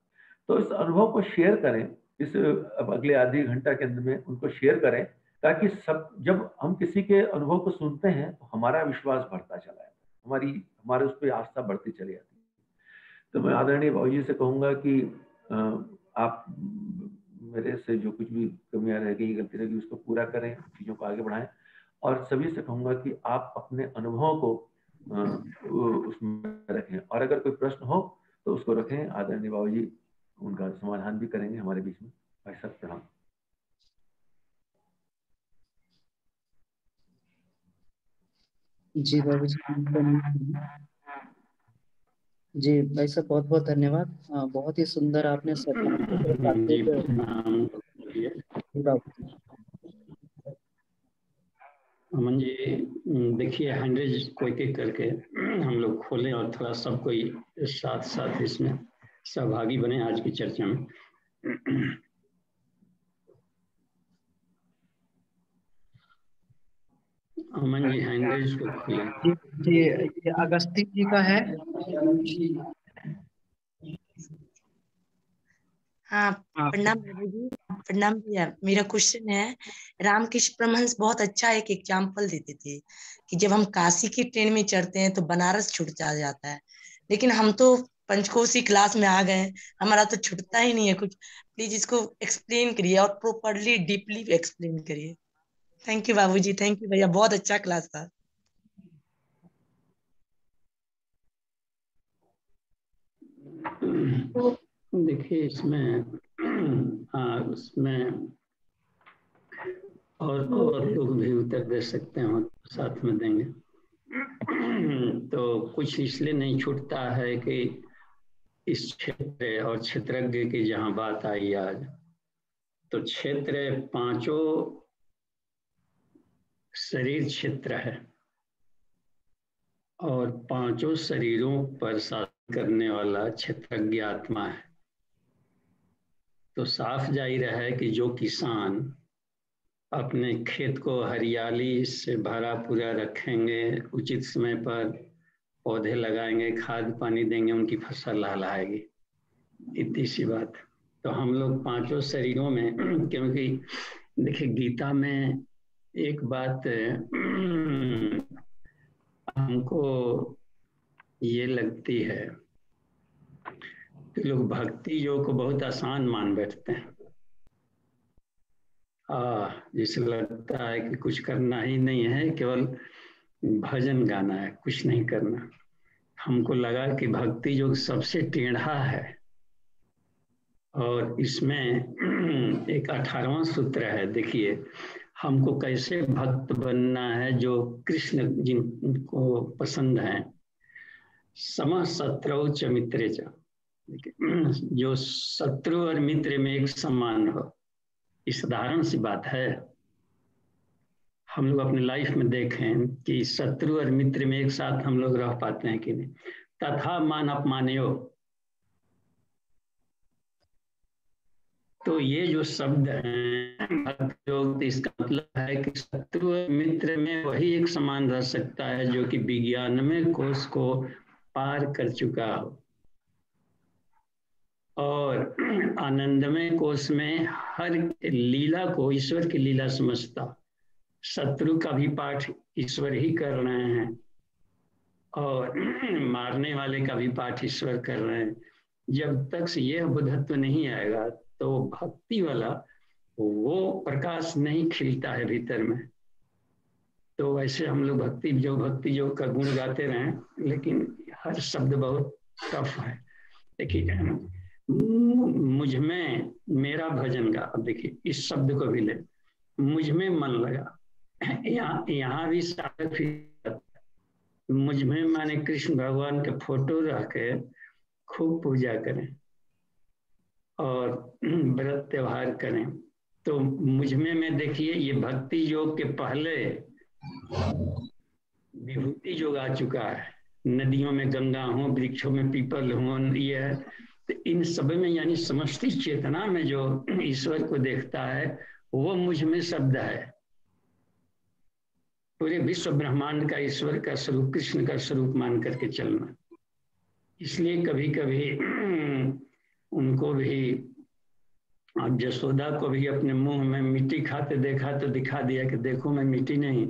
तो इस अनुभव को शेयर करें, इस अब अगले आधे घंटा के अंदर में उनको शेयर करें, ताकि सब, जब हम किसी के अनुभव को सुनते हैं तो हमारा विश्वास बढ़ता चला जाता है, हमारे उस पर आस्था बढ़ती चली जाती है। तो मैं आदरणीय बाबूजी से कहूंगा कि आप मेरे से जो कुछ भी कमियां रह गई, गलती रह गई, उसको पूरा करें, चीज़ों को आगे बढ़ाएं, और सभी से कहूंगा कि आप अपने अनुभवों को उसमें रखें, और अगर कोई प्रश्न हो तो उसको रखें। आदरणीय बाबूजी उनका समाधान भी करेंगे हमारे बीच में। भाई साहब प्रणाम। जी बाबूजी, जी भाई साहब बहुत बहुत धन्यवाद। बहुत ही सुंदर आपने जी प्रणाम। अमन जी, देखिए 100 को एक एक करके हम लोग खोलें और थोड़ा सबको साथ साथ इसमें सहभागी बने आज की चर्चा में। अमन जी 100 को खोलें। जी ये अगस्ती जी का है। हाँ, प्रणाम बाबूजी। प्रणाम भैया। मेरा क्वेश्चन है, रामकृष्ण परमहंस बहुत अच्छा एक एग्जाम्पल देते थे कि जब हम काशी की ट्रेन में चढ़ते हैं तो बनारस छूट जाता है, लेकिन हम तो पंचकोशी क्लास में आ गए, हमारा तो छूटता ही नहीं है कुछ। प्लीज इसको एक्सप्लेन करिए और प्रॉपरली डीपली एक्सप्लेन करिए। थैंक यू बाबूजी, थैंक यू भैया, बहुत अच्छा क्लास था। देखिए इसमें हाँ, उसमें और लोग भी उत्तर दे सकते हैं, साथ में देंगे। तो कुछ इसलिए नहीं छूटता है कि इस क्षेत्र और क्षेत्रज्ञ की जहाँ बात आई आज, तो क्षेत्र 5 शरीर क्षेत्र है और 5 शरीरों पर शासन करने वाला क्षेत्रज्ञ आत्मा है। तो साफ जाहिर है कि जो किसान अपने खेत को हरियाली से भरा पूरा रखेंगे, उचित समय पर पौधे लगाएंगे, खाद पानी देंगे, उनकी फसल लहलहाएगी। इतनी सी बात। तो हम लोग 5 शरीरों में क्योंकि देखिए गीता में एक बात हमको ये लगती है कि लोग भक्ति योग को बहुत आसान मान बैठते हैं। जिसे लगता है कि कुछ करना ही नहीं है, केवल भजन गाना है, कुछ नहीं करना। हमको लगा कि भक्ति योग सबसे टेढ़ा है, और इसमें एक 18वां सूत्र है। देखिए हमको कैसे भक्त बनना है, जो कृष्ण जिनको पसंद है। सम शत्रु च मित्रे च, जो शत्रु और मित्र में एक समान हो। साधारण सी बात है, हम लोग अपने लाइफ में देखें कि शत्रु और मित्र में एक साथ हम लोग रह पाते हैं कि नहीं। तथा मान अपमानयो, तो ये जो शब्द हैं भक्त योग, इसका मतलब है कि शत्रु और मित्र में वही एक समान रह सकता है जो कि विज्ञानमय कोश को पार कर चुका हो और आनंदमय कोश में हर लीला को ईश्वर की लीला समझता। शत्रु का भी पाठ ईश्वर ही कर रहे हैं और मारने वाले का भी पाठ ईश्वर कर रहे हैं। जब तक से यह बुद्धत्व नहीं आएगा तो भक्ति वाला वो प्रकाश नहीं खिलता है भीतर में। तो वैसे हम लोग भक्ति जो का गुण गाते रहें, लेकिन हर शब्द बहुत टफ है। देखिए, मुझ में मेरा भजन का, अब देखिए इस शब्द को भी ले, मुझ में मन लगा, यहाँ भी साधक मुझ में माने कृष्ण भगवान के फोटो रख के खूब पूजा करें और व्रत त्योहार करें। तो मुझ में मैं देखिए, ये भक्ति योग के पहले विभूति योग आ चुका है। नदियों में गंगा हो, वृक्षों में पीपल हो, ये है। तो इन सब में यानी समष्टि चेतना में जो ईश्वर को देखता है वो मुझ में शब्द है। पूरे विश्व ब्रह्मांड का ईश्वर का स्वरूप, कृष्ण का स्वरूप मान करके चलना। इसलिए कभी कभी उनको भी, अब जसोदा को भी अपने मुंह में मिट्टी खाते देखा तो दिखा दिया कि देखो मैं मिट्टी नहीं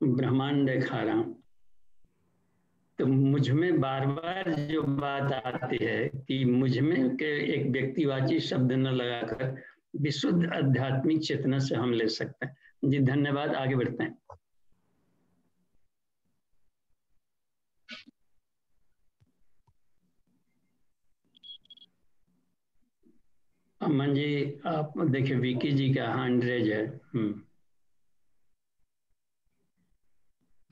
ब्रह्मांड खा रहा हूं। तो मुझ में बार बार जो बात आती है कि मुझ में के एक व्यक्तिवाची शब्द न लगाकर विशुद्ध आध्यात्मिक चेतना से हम ले सकते हैं। जी धन्यवाद, आगे बढ़ते हैं। अमन जी आप देखिए, विकी जी का हैंड रेज है।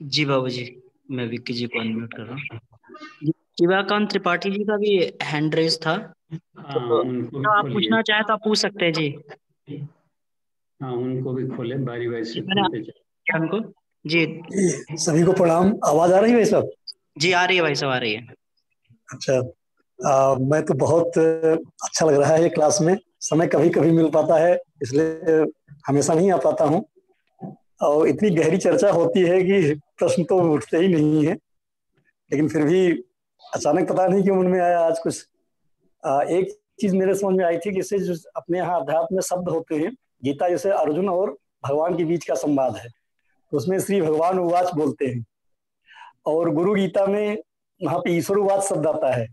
जी बाबू जी, मैं विक्की जी को अनम्यूट कर रहा हूँ। शिवाकांत त्रिपाठी जी का भी हैंड रेज था, तो उनको भी आप पूछना चाहे तो आप पूछ सकते हैं जी। हाँ, उनको भी खोले, बारी बारी से खोलते जाए उनको। जी सभी को प्रणाम। आवाज आ रही है भाई साहब? जी आ रही है भाई साहब, आ रही है। अच्छा, मैं तो बहुत अच्छा लग रहा है ये क्लास में। समय कभी कभी मिल पाता है, इसलिए हमेशा नहीं आ पाता हूँ। और इतनी गहरी चर्चा होती है कि प्रश्न तो उठते ही नहीं है, लेकिन फिर भी अचानक पता नहीं क्यों मन में आया आज कुछ। एक चीज मेरे समझ में आई थी कि इससे जो अपने यहाँ अध्यात्म में शब्द होते हैं, गीता जैसे अर्जुन और भगवान के बीच का संवाद है, तो उसमें श्री भगवान उवाच बोलते हैं, और गुरु गीता में वहां पे ईश्वर उवाच शब्द आता है।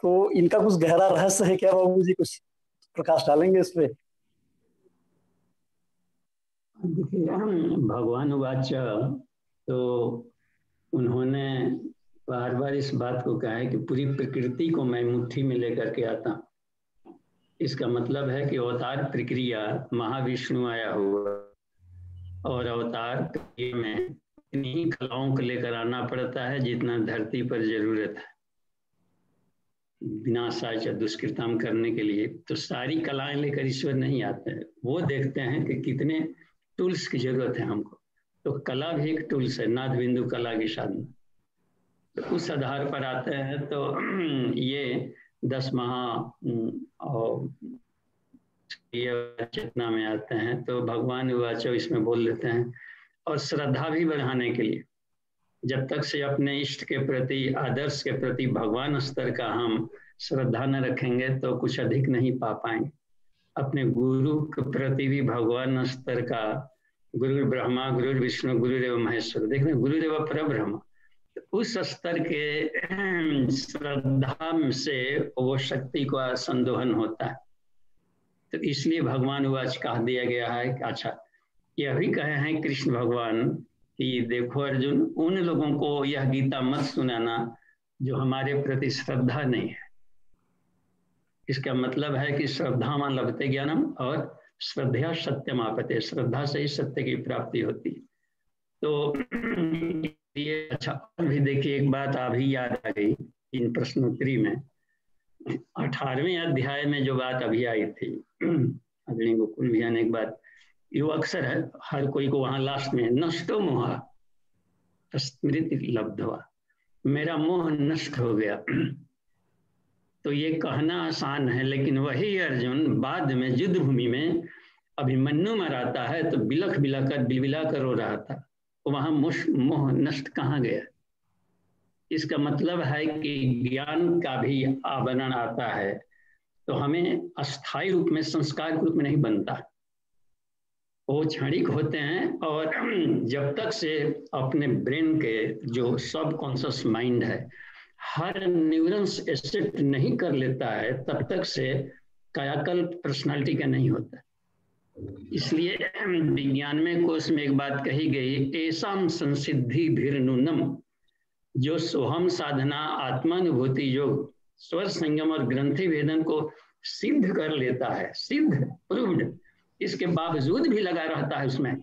तो इनका कुछ गहरा रहस्य है क्या बाबू जी? कुछ प्रकाश डालेंगे इस पे? देखिए, भगवान उवाच तो उन्होंने बार बार इस बात को कहा है कि पूरी प्रकृति को मैं मुट्ठी में लेकर के आता। इसका मतलब है कि अवतार प्रक्रिया महाविष्णु आया हुआ, और अवतार प्रक्रिया में इतनी ही कलाओं को लेकर आना पड़ता है जितना धरती पर जरूरत है विनाशाय दुष्कृतम करने के लिए। तो सारी कलाएं लेकर ईश्वर नहीं आते हैं, वो देखते हैं कि कितने टूल्स की जरूरत है हमको। तो कला भी एक टूल्स है, नाद बिंदु कला की साधना। तो उस आधार पर आते हैं। तो ये 10 महा और चेतना में आते हैं। तो भगवान उवाच इसमें बोल देते हैं। और श्रद्धा भी बढ़ाने के लिए, जब तक से अपने इष्ट के प्रति, आदर्श के प्रति भगवान स्तर का हम श्रद्धा न रखेंगे तो कुछ अधिक नहीं पा पाएंगे। अपने गुरु के प्रति भी भगवान स्तर का, गुरु ब्रह्मा गुरु विष्णु गुरुदेव महेश्वर, देखने गुरुदेव परब्रह्म, उस स्तर के श्रद्धा से वो शक्ति का संदोहन होता है। तो इसलिए भगवान उवाच कह दिया गया है। अच्छा, यह भी कहे हैं कृष्ण भगवान कि देखो अर्जुन, उन लोगों को यह गीता मत सुनाना जो हमारे प्रति श्रद्धा नहीं है। इसका मतलब है कि श्रद्धा मान लभते ज्ञानम, और श्रद्धा सत्यम आपते, श्रद्धा से ही सत्य की प्राप्ति होती। तो ये अच्छा, और भी देखिए एक बात अभी याद आ गई इन प्रश्नोत्तरी में, 18वें अध्याय में जो बात अभी आई थी आदरणीय गोकुल भैया ने एक बात, ये अक्सर है हर कोई को वहां लास्ट में, नष्टो मोहा स्मृति लब्धवा, मेरा मोह नष्ट हो गया। तो ये कहना आसान है, लेकिन वही अर्जुन बाद में युद्ध भूमि में अभिमन्यु मराता है तो बिलख बिलाकर बिलबिला कर रो रहा था। तो वहां मोह नष्ट कहाँ गया? इसका मतलब है कि ज्ञान का भी आवरण आता है तो हमें अस्थायी रूप में, संस्कार के रूप में नहीं बनता, वो क्षणिक होते हैं। और जब तक से अपने ब्रेन के जो सब कॉन्शियस माइंड है हर न्यूरॉन्स एक्सेप्ट नहीं कर लेता है तब तक से कायाकल्प पर्सनालिटी का नहीं होता। इसलिए विज्ञान में कोश में एक बात कही गई, ऐसाम संसिद्धि भिर्नुनम, जो सोहम साधना आत्मानुभूति योग स्वर संगम और ग्रंथि भेदन को सिद्ध कर लेता है, सिद्ध प्रूव्ड, इसके बावजूद भी लगा रहता है उसमें,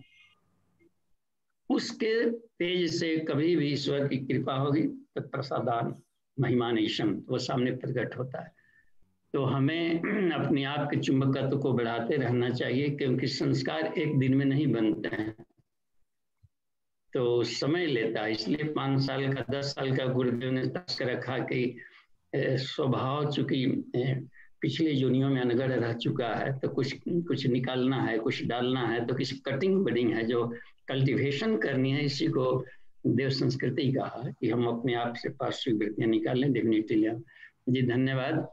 उसके तेज से कभी भी ईश्वर की कृपा होगी तो प्रसादान महिमानीशम, वो सामने प्रकट होता है। तो हमें अपने आप के चुंबकत्व को बढ़ाते रहना चाहिए, क्योंकि संस्कार एक दिन में नहीं बनते हैं, तो समय लेता है। इसलिए 5 साल का 10 साल का गुरुदेव ने तर्क रखा कि स्वभाव चूंकि पिछली योनियों में अनगढ़ रह चुका है, तो कुछ निकालना है, कुछ डालना है, तो किसी कटिंग बडिंग है, जो कल्टीवेशन करनी है, इसी को देव संस्कृति कहा कि हम अपने आप से पार्श्विक वृत्तियां निकालें, डिविनिटी ले। जी धन्यवाद।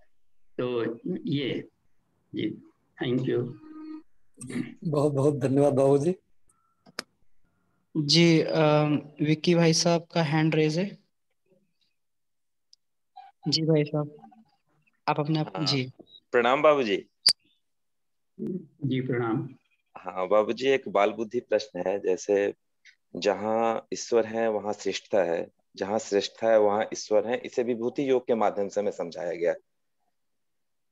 तो ये जी थैंक यू। बहुत बहुत धन्यवाद बाबू जी। जी विक्की भाई साहब का हैंड रेज है। जी भाई साहब आप अपने आप। जी प्रणाम बाबू जी। जी प्रणाम। हाँ बाबू जी, एक बाल बुद्धि प्रश्न है। जैसे जहाँ ईश्वर है वहाँ श्रेष्ठता है, जहाँ श्रेष्ठता है वहाँ ईश्वर है, इसे विभूति योग के माध्यम से हमें समझाया गया।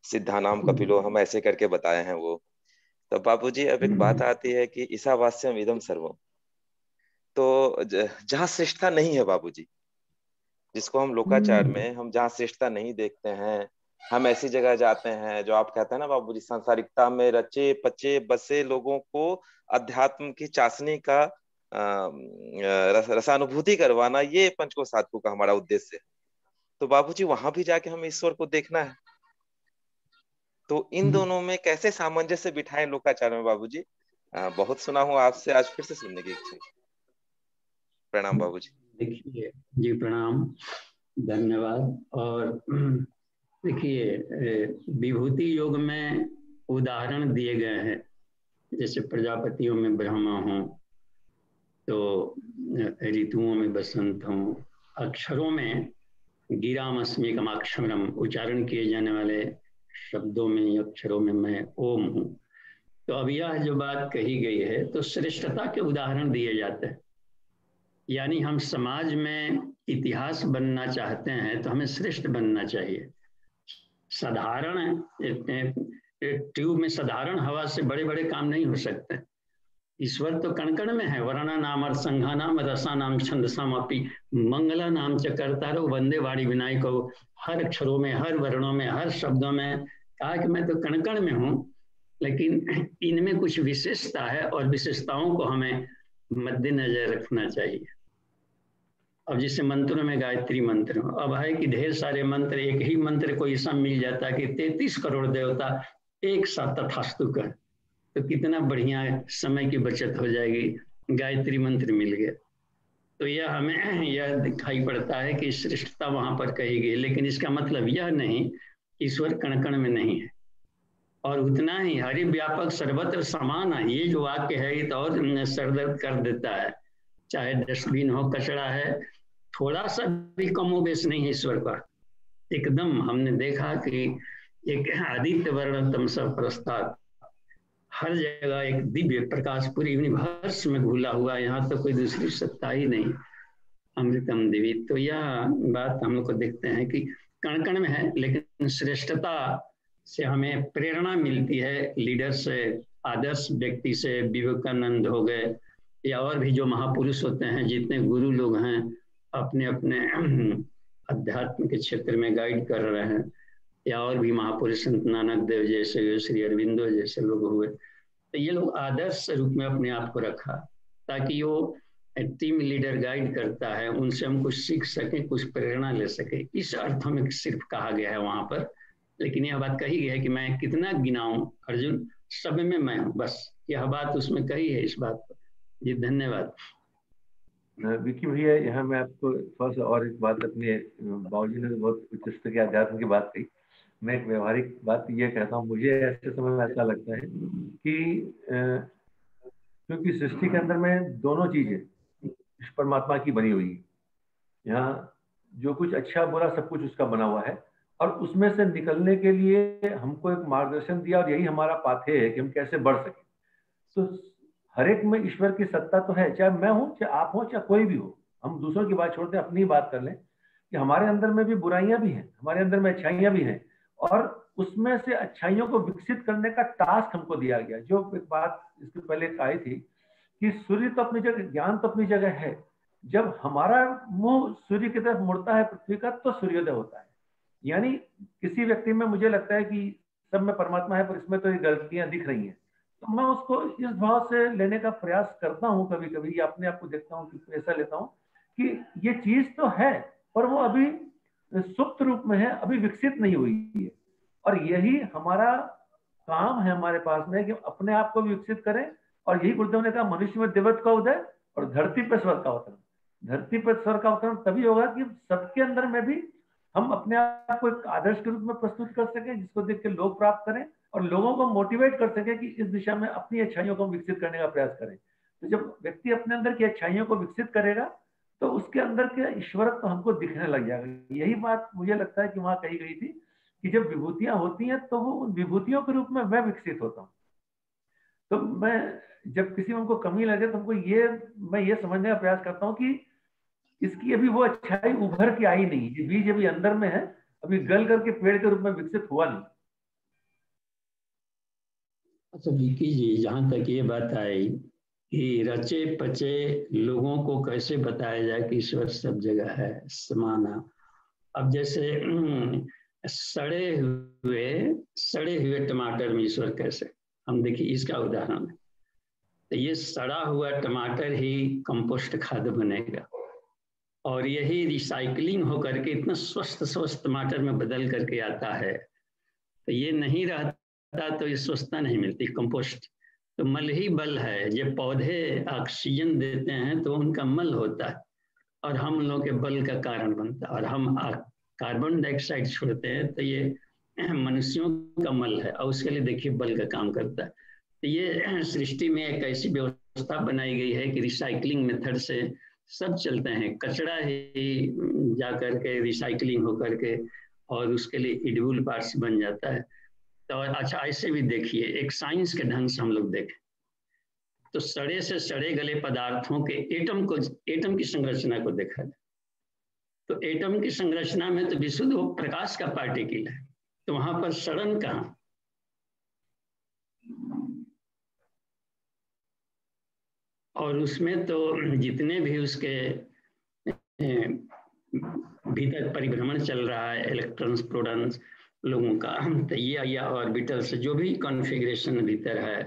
सिद्धानाम कपिलो हम ऐसे करके बताए हैं वो। तो बाबू जी अब एक बात आती है कि ईशावास्यम इदम सर्वम, तो जहाँ श्रेष्ठता नहीं है बाबू जी, जिसको हम लोकाचार में हम जहाँ श्रेष्ठता नहीं देखते हैं, हम ऐसी जगह जाते हैं जो आप कहते हैं ना बाबू जी, सांसारिकता में रचे पचे बसे लोगों को अध्यात्म की चाशनी का रसानुभूति करवाना, ये पंचकोश साधकों का हमारा उद्देश्य है। तो बाबू जी वहां भी जाके हमें ईश्वर को देखना है, तो इन दोनों में कैसे सामंजस्य बिठाएं लोकाचार में बाबू जी? बहुत सुना हूं आपसे, आज फिर से सुनने की इच्छा है। प्रणाम बाबू जी। देखिए जी प्रणाम, धन्यवाद। और देखिए विभूति योग में उदाहरण दिए गए हैं, जैसे प्रजापतियों में ब्रह्मा हो, तो ऋतुओं में बसंत हो, अक्षरों में गिरामस्मिकम अक्षरम, उच्चारण किए जाने वाले शब्दों में अक्षरों में मैं ओम हूँ। तो अब यह जो बात कही गई है, तो श्रेष्ठता के उदाहरण दिए जाते हैं। यानी हम समाज में इतिहास बनना चाहते हैं तो हमें श्रेष्ठ बनना चाहिए। साधारण ट्यूब में साधारण हवा से बड़े बड़े काम नहीं हो सकते। ईश्वर तो कण कण में है। वर्णा नाम और संघा नाम रसा नाम छंदसाम अपी मंगला नाम च करता रहो वंदे वाणी विनायक को। हर अक्षरों में, हर वर्णों में, हर शब्दों में कहा कि मैं तो कण कण में हूँ, लेकिन इनमें कुछ विशेषता है और विशेषताओं को हमें मद्देनजर रखना चाहिए। अब जैसे मंत्रों में गायत्री मंत्र, अब है कि ढेर सारे मंत्र, एक ही मंत्र को ऐसा मिल जाता है कि 33 करोड़ देवता एक साथ तथास्तु कर, तो कितना बढ़िया समय की बचत हो जाएगी। गायत्री मंत्र मिल गया, तो यह हमें यह दिखाई पड़ता है कि श्रेष्ठता वहां पर कही गई, लेकिन इसका मतलब यह नहीं ईश्वर कण कण में नहीं है। और उतना ही हरि व्यापक सर्वत्र समान है, ये जो वाक्य है ये तो और सरदर्द कर देता है। चाहे डस्टबिन हो, कचरा है, थोड़ा सा भी कमोबेश नहीं है ईश्वर का। एकदम हमने देखा कि एक आदित्य वर्ण तमसा प्रस्ताव, हर जगह एक दिव्य प्रकाश पूरी यूनिवर्स में घुला हुआ, यहाँ तो कोई दूसरी सत्ता ही नहीं, अमृतम दिव्य। तो यह बात हम लोग को देखते हैं कि कण कण में है, लेकिन श्रेष्ठता से हमें प्रेरणा मिलती है लीडर से, आदर्श व्यक्ति से। विवेकानंद हो गए या और भी जो महापुरुष होते हैं, जितने गुरु लोग हैं अपने अपने अध्यात्म के क्षेत्र में गाइड कर रहे हैं, या और भी महापुरुष संत नानक देव जैसे, श्री अरविंदो जैसे लोग हुए, तो ये लोग आदर्श रूप में अपने आप को रखा, ताकि वो टीम लीडर गाइड करता है, उनसे हम कुछ सीख सकें, कुछ प्रेरणा ले सके। इस अर्थ में सिर्फ कहा गया है वहां पर, लेकिन यह बात कही गई है कि मैं कितना गिनाऊं अर्जुन, सब में मैं हूँ, बस यह बात उसमें कही है इस बात पर। जी धन्यवाद। विक्की भैया, यहाँ मैं आपको थोड़ा सा और एक बात, अपने बाबूजी ने बहुत उच्च स्तर के आध्यात्म की बात कही, मैं एक व्यवहारिक बात ये कहता हूँ। मुझे ऐसे समय में ऐसा लगता है कि क्योंकि सृष्टि के अंदर में दोनों चीजें परमात्मा की बनी हुई है। यहाँ जो कुछ अच्छा बुरा सब कुछ उसका बना हुआ है, और उसमें से निकलने के लिए हमको एक मार्गदर्शन दिया, और यही हमारा पाथेय है कि हम कैसे बढ़ सके। तो हर एक में ईश्वर की सत्ता तो है, चाहे मैं हूं, चाहे आप हो, चाहे कोई भी हो। हम दूसरों की बात छोड़ते अपनी बात कर लें कि हमारे अंदर में भी बुराइयां भी हैं, हमारे अंदर में अच्छाइयां भी हैं, और उसमें से अच्छाइयों को विकसित करने का टास्क हमको दिया गया। जो एक बात इसके पहले आई थी कि सूर्य तो अपनी जगह, ज्ञान तो अपनी जगह है। जब हमारा मुंह सूर्य की तरफ मुड़ता है पृथ्वी का, तो सूर्योदय होता है। यानी किसी व्यक्ति में मुझे लगता है कि सब में परमात्मा है, पर इसमें तो ये गलतियां दिख रही हैं, तो मैं उसको इस भाव से लेने का प्रयास करता हूं। कभी कभी अपने आप को देखता हूं कि ऐसा लेता हूं कि ये चीज तो है, पर वो अभी सुप्त रूप में है, अभी विकसित नहीं हुई है। और यही हमारा काम है हमारे पास में कि अपने आप को विकसित करें। और यही गुरुदेव ने कहा, मनुष्य में देवत्व का उदय और धरती पर स्वर्ग का अवतरण। धरती पर स्वर्ग का अवतरण तभी होगा कि सबके अंदर में भी हम अपने आप को एक आदर्श के रूप में प्रस्तुत कर सकें, जिसको देख के लोग प्राप्त करें, और लोगों को मोटिवेट कर सके कि इस दिशा में अपनी अच्छाइयों को विकसित करने का प्रयास करें। तो जब व्यक्ति अपने अंदर की अच्छाइयों को विकसित करेगा, तो उसके अंदर के ईश्वरत्व तो हमको दिखने लग जाएगा। यही बात मुझे लगता है कि वहां कही गई थी कि जब विभूतियां होती हैं, तो वो उन विभूतियों के रूप में मैं विकसित होता हूँ। तो मैं जब किसी में उनको कमी लगे, तो हमको मैं ये समझने का प्रयास करता हूँ कि इसकी अभी वो अच्छाई उभर के आई नहीं, ये बीज अभी अंदर में है, अभी गल करके पेड़ के रूप में विकसित हुआ नहीं। अच्छा विकी जी, जहां तक ये बात आई कि रचे पचे लोगों को कैसे बताया जाए कि ईश्वर सब जगह है, समाना। अब जैसे सड़े हुए टमाटर में ईश्वर कैसे, हम देखिए इसका उदाहरण है। तो ये सड़ा हुआ टमाटर ही कंपोस्ट खाद बनेगा, और यही रिसाइकलिंग होकर के इतना स्वस्थ टमाटर में बदल करके आता है। तो ये नहीं रहता तो ये स्वस्थता नहीं मिलती। कंपोस्ट तो मल ही बल है। जब पौधे ऑक्सीजन देते हैं तो उनका मल होता है, और हम लोगों के बल का कारण बनता है। और हम कार्बन डाइऑक्साइड छोड़ते हैं, तो ये मनुष्यों का मल है, और उसके लिए देखिए बल का काम करता है। तो ये सृष्टि में एक ऐसी व्यवस्था बनाई गई है कि रिसाइकलिंग मेथड से सब चलते हैं। कचरा ही जा करके रिसाइकलिंग होकर के और उसके लिए एडिबल पार्ट्स बन जाता है। तो अच्छा ऐसे भी देखिए, एक साइंस के ढंग से हम लोग देखें तो सड़े से सड़े गले पदार्थों के एटम की संरचना को देखा जाए, तो एटम की संरचना में तो विशुद्ध वो प्रकाश का पार्टिकल है, तो वहां पर सड़न कहाँ? और उसमें तो जितने भी उसके भीतर परिभ्रमण चल रहा है, इलेक्ट्रॉन्स प्रोटॉन्स लोगों का, तो ये या ऑर्बिटल से जो भी कॉन्फ़िगरेशन भीतर है,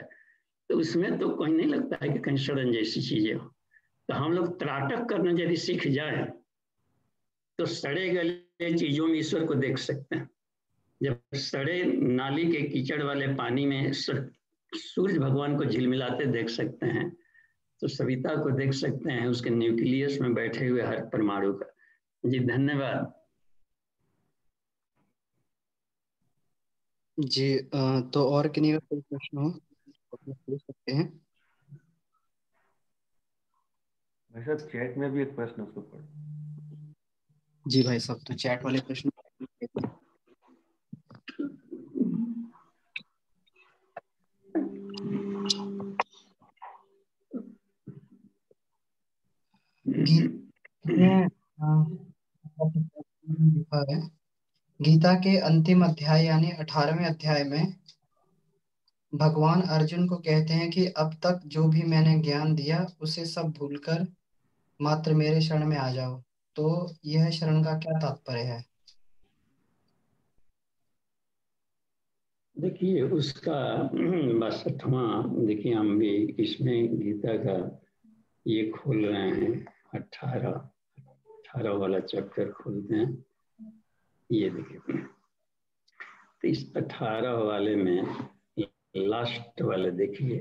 तो उसमें तो कोई नहीं लगता है कि कहीं सड़न जैसी चीजें हो। तो हम लोग त्राटक करना यदि सीख जाए तो सड़े गले चीजों में ईश्वर को देख सकते हैं। जब सड़े नाली के कीचड़ वाले पानी में सूर्य भगवान को झिलमिलाते देख सकते हैं, तो सविता को देख सकते हैं उसके न्यूक्लियस में बैठे हुए हर परमाणु का। जी धन्यवाद। जी तो और किन्हीं का कोई प्रश्न हो तो पूछ सकते हैं। भाई साहब चैट में भी एक प्रश्न उसके ऊपर। जी भाई साहब, तो चैट वाले प्रश्न लिखा है गीता के अंतिम अध्याय यानी 18वें अध्याय में भगवान अर्जुन को कहते हैं कि अब तक जो भी मैंने ज्ञान दिया उसे सब भूलकर मात्र मेरे शरण में आ जाओ। तो यह शरण का क्या तात्पर्य है? देखिए उसका 62वां, देखिए हम भी इसमें गीता का ये खोल रहे हैं, 18 वाला चैप्टर खोलते हैं। ये देखिए, तो इस 18 वाले में लास्ट वाले देखिए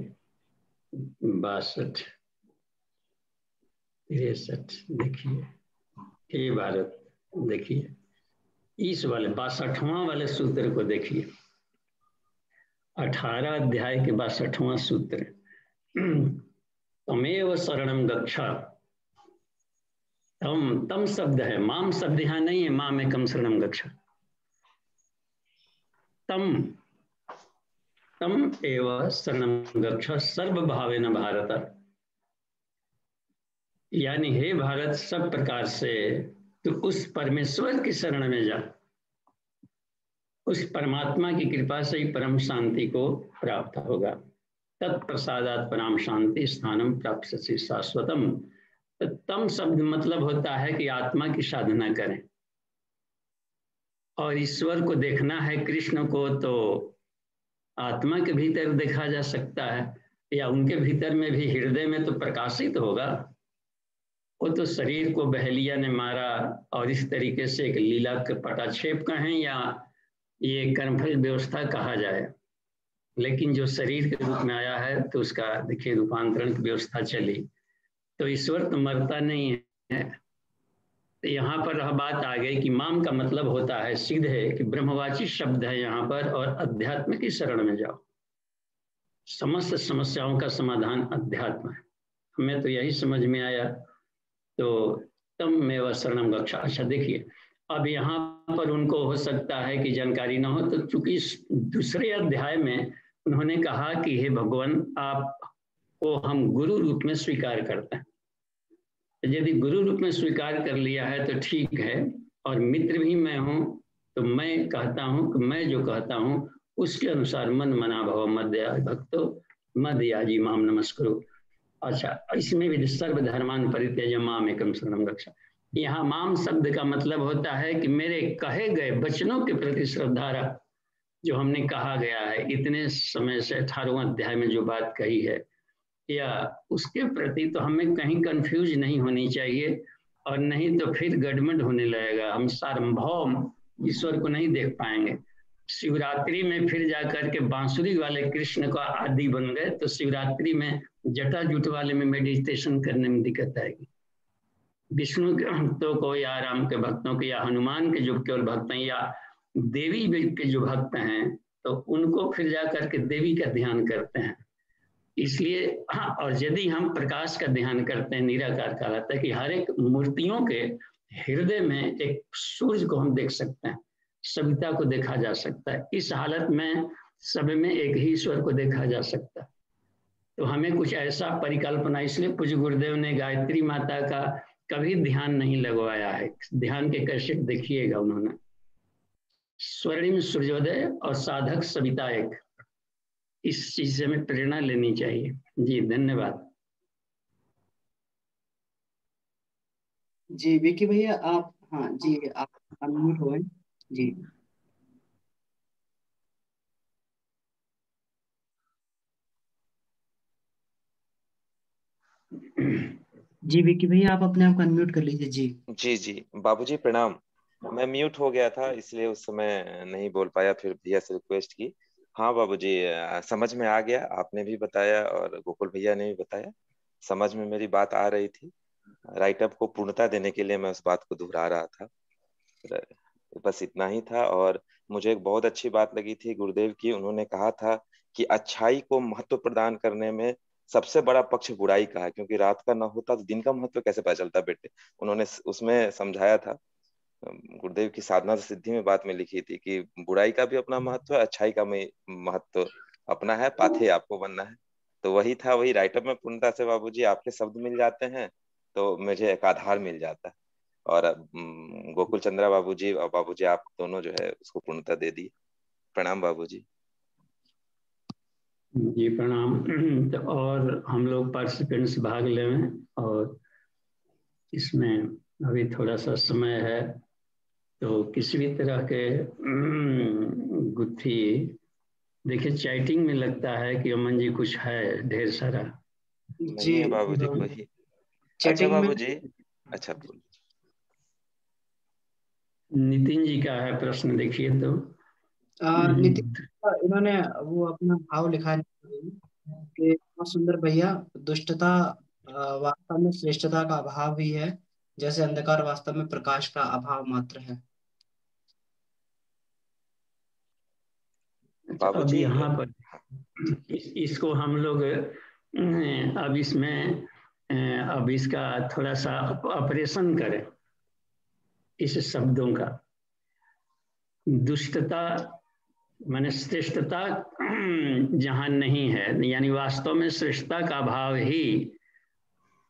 62 63 देखिए, हे भारत, देखिए इस वाले 62वां वाले सूत्र को देखिए, 18 अध्याय के 62वां सूत्र, तमेव शरणं गच्छ, तम तम शब्द है, माम शब्द यहाँ नहीं है, माम एकम शरणम गच्छ। तम तम एव शरणम गच्छ सर्वभावेन भारत, यानी हे भारत सब प्रकार से तो उस परमेश्वर की शरण में जा, उस परमात्मा की कृपा से ही परम शांति को प्राप्त होगा। तत्प्रसादात परम शांति स्थानम प्राप्स्यसि शाश्वतम। तो तम शब्द मतलब होता है कि आत्मा की साधना करें और ईश्वर को देखना है, कृष्ण को तो आत्मा के भीतर देखा जा सकता है, या उनके भीतर में भी हृदय में तो प्रकाशित होगा। वो तो शरीर को बहेलिया ने मारा और इस तरीके से एक लीला के पटाक्षेप कहें या ये कर्मफल व्यवस्था कहा जाए, लेकिन जो शरीर के रूप में आया है तो उसका देखिए रूपांतरण की व्यवस्था चली। तो ईश्वर तो मरता नहीं है। तो यहाँ पर यह बात आ गई कि माम का मतलब होता है सिद्ध है कि ब्रह्मवाची शब्द है यहाँ पर, और अध्यात्म की शरण में जाओ। समस्त समस्याओं का समाधान अध्यात्म है, हमें तो यही समझ में आया। तो तम मेव शरणम गच्छ। अच्छा देखिए, अब यहाँ पर उनको हो सकता है कि जानकारी ना हो, तो चूंकि दूसरे अध्याय में उन्होंने कहा कि हे भगवान आपको हम गुरु रूप में स्वीकार करते हैं। यदि गुरु रूप में स्वीकार कर लिया है तो ठीक है, और मित्र भी मैं हूँ, तो मैं कहता हूँ कि मैं जो कहता हूँ उसके अनुसार मन मना भव मध्य भक्तो मध्याजी माम नमस्करो। अच्छा, इसमें भी सर्वधर्मान परित्यज्य माम एकम शरणम गच्छ। यहाँ माम शब्द का मतलब होता है कि मेरे कहे गए वचनों के प्रति श्रद्धा रख, जो हमने कहा गया है इतने समय से 18वां अध्याय में जो बात कही है, या उसके प्रति तो हमें कहीं कंफ्यूज नहीं होनी चाहिए, और नहीं तो फिर गड़बड़ होने लगेगा, हम सार्वभौम ईश्वर को नहीं देख पाएंगे। शिवरात्रि में फिर जाकर के बांसुरी वाले कृष्ण का आदि बन गए, तो शिवरात्रि में जटा जुट वाले में मेडिटेशन करने में दिक्कत आएगी। विष्णु के भक्तों को या राम के भक्तों को या हनुमान के जो केवल भक्त हैं या देवी के जो भक्त हैं, तो उनको फिर जाकर के देवी का ध्यान करते हैं। इसलिए हाँ, और यदि हम प्रकाश का ध्यान करते हैं, निराकार का रहता है कि हर एक मूर्तियों के हृदय में एक सूर्य को हम देख सकते हैं, सविता को देखा जा सकता है। इस हालत में सब में एक ही ईश्वर को देखा जा सकता है। तो हमें कुछ ऐसा परिकल्पना, इसलिए पूज्य गुरुदेव ने गायत्री माता का कभी ध्यान नहीं लगवाया है। ध्यान के कैसे देखिएगा उन्होंने, स्वर्णिम सूर्योदय और साधक सविता एक, इस चीज से हमें प्रेरणा लेनी चाहिए। जी धन्यवाद। जी विकी भैया आप, हाँ जी आप अनम्यूट हुए जी। जी विकी भैया आप अपने आप को अनम्यूट कर लीजिए। जी जी जी बाबूजी प्रणाम। मैं म्यूट हो गया था इसलिए उस समय नहीं बोल पाया, फिर भैया से रिक्वेस्ट की। हाँ बाबूजी, समझ में आ गया, आपने भी बताया और गोकुल भैया ने भी बताया, समझ में मेरी बात आ रही थी। राइटअप को पूर्णता देने के लिए मैं उस बात को दोहरा रहा था, बस इतना ही था। और मुझे एक बहुत अच्छी बात लगी थी गुरुदेव की, उन्होंने कहा था कि अच्छाई को महत्व प्रदान करने में सबसे बड़ा पक्ष बुराई का है, क्योंकि रात का ना होता तो दिन का महत्व कैसे पता चलता बेटे। उन्होंने उसमें समझाया था, गुरुदेव की साधना सिद्धि में बात में लिखी थी कि बुराई का भी अपना महत्व है, अच्छाई का भी महत्व अपना है, पाथे आपको बनना है। तो वही था, वही राइटअप में पूर्णता से बाबूजी आपके शब्द मिल जाते हैं तो मुझे एक आधार मिल जाता है। और गोकुल चंद्रा बाबूजी और बाबूजी आप दोनों जो है उसको पूर्णता दे दी। प्रणाम बाबूजी। जी प्रणाम। तो और हम लोग पार्टिसिपेंट्स भाग लें, और इसमें अभी थोड़ा सा समय है, तो किसी भी तरह के गुत्थी, देखिए चैटिंग में लगता है कि अमन जी कुछ है ढेर सारा। नहीं है बाबूजी कोई। अच्छा चैटिंग में बाबूजी, अच्छा बोल। नितिन जी का है प्रश्न, देखिए तो। नितिन इन्होंने वो अपना भाव लिखा है कि बहुत सुंदर भैया, दुष्टता वास्तव में श्रेष्ठता का अभाव ही है, जैसे अंधकार वास्तव में प्रकाश का अभाव मात्र है। अब बाबूजी यहाँ पर इसको हम लोग अब इसमें अब इसका थोड़ा सा ऑपरेशन करें इस शब्दों का। दुष्टता माने श्रेष्ठता जहाँ नहीं है, यानी वास्तव में श्रेष्ठता का भाव ही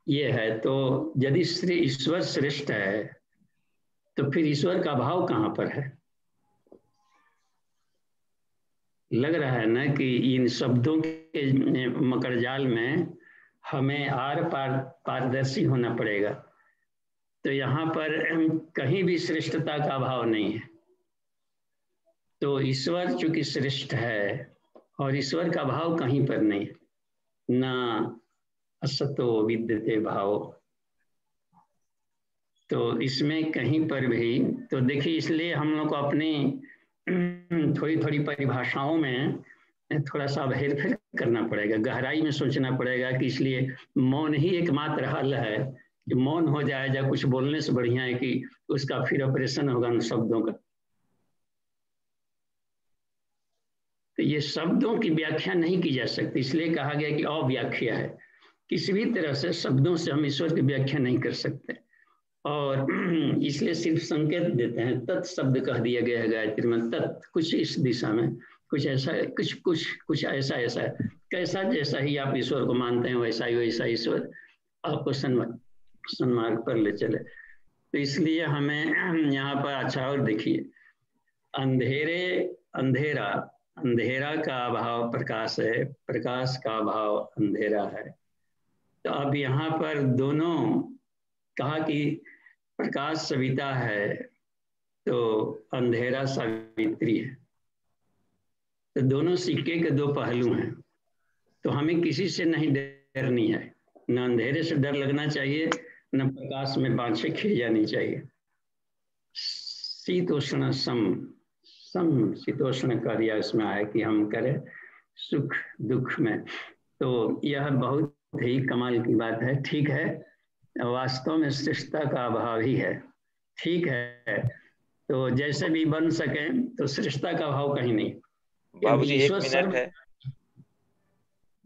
ये है, तो यदि श्री ईश्वर श्रेष्ठ है तो फिर ईश्वर का भाव कहाँ पर है? लग रहा है ना कि इन शब्दों के मकरजाल में हमें आर पार पारदर्शी होना पड़ेगा। तो यहाँ पर कहीं भी श्रेष्ठता का भाव नहीं है। तो ईश्वर चूंकि श्रेष्ठ है और ईश्वर का भाव कहीं पर नहीं है, ना असतो विद्यते भाव। तो इसमें कहीं पर भी, तो देखिए इसलिए हम लोग को अपनी थोड़ी थोड़ी परिभाषाओं में थोड़ा सा हेरफेर करना पड़ेगा, गहराई में सोचना पड़ेगा कि इसलिए मौन ही एकमात्र हल है कि मौन हो जाए, या कुछ बोलने से बढ़िया है कि उसका फिर ऑपरेशन होगा उन शब्दों का। तो ये शब्दों की व्याख्या नहीं की जा सकती, इसलिए कहा गया कि अव्याख्या है। किसी भी तरह से शब्दों से हम ईश्वर की व्याख्या नहीं कर सकते, और इसलिए सिर्फ संकेत देते हैं। तत् शब्द कह दिया गया है गायत्री में, तत् कुछ इस दिशा में, कुछ ऐसा, कुछ ऐसा है। कैसा जैसा ही आप ईश्वर को मानते हैं वैसा ही ईश्वर आपको सन्मार्ग पर ले चले। तो इसलिए हमें यहाँ पर अच्छा, और देखिए अंधेरा का अभाव प्रकाश है, प्रकाश का अभाव अंधेरा है। तो अब यहाँ पर दोनों कहा कि प्रकाश सविता है तो अंधेरा सावित्री है, तो दोनों सिक्के के दो पहलू हैं। तो हमें किसी से नहीं डरनी है, न अंधेरे से डर लगना चाहिए, न प्रकाश में बाँछें खिल जानी चाहिए। शीतोष्ण सम शीतोष्ण कार्य इसमें आया कि हम करें सुख दुख में। तो यह बहुत ही कमाल की बात है। ठीक है, वास्तव में श्रेष्ठता का अभाव ही है, ठीक है, तो जैसे भी बन सके तो श्रेष्ठता का भाव कहीं नहीं।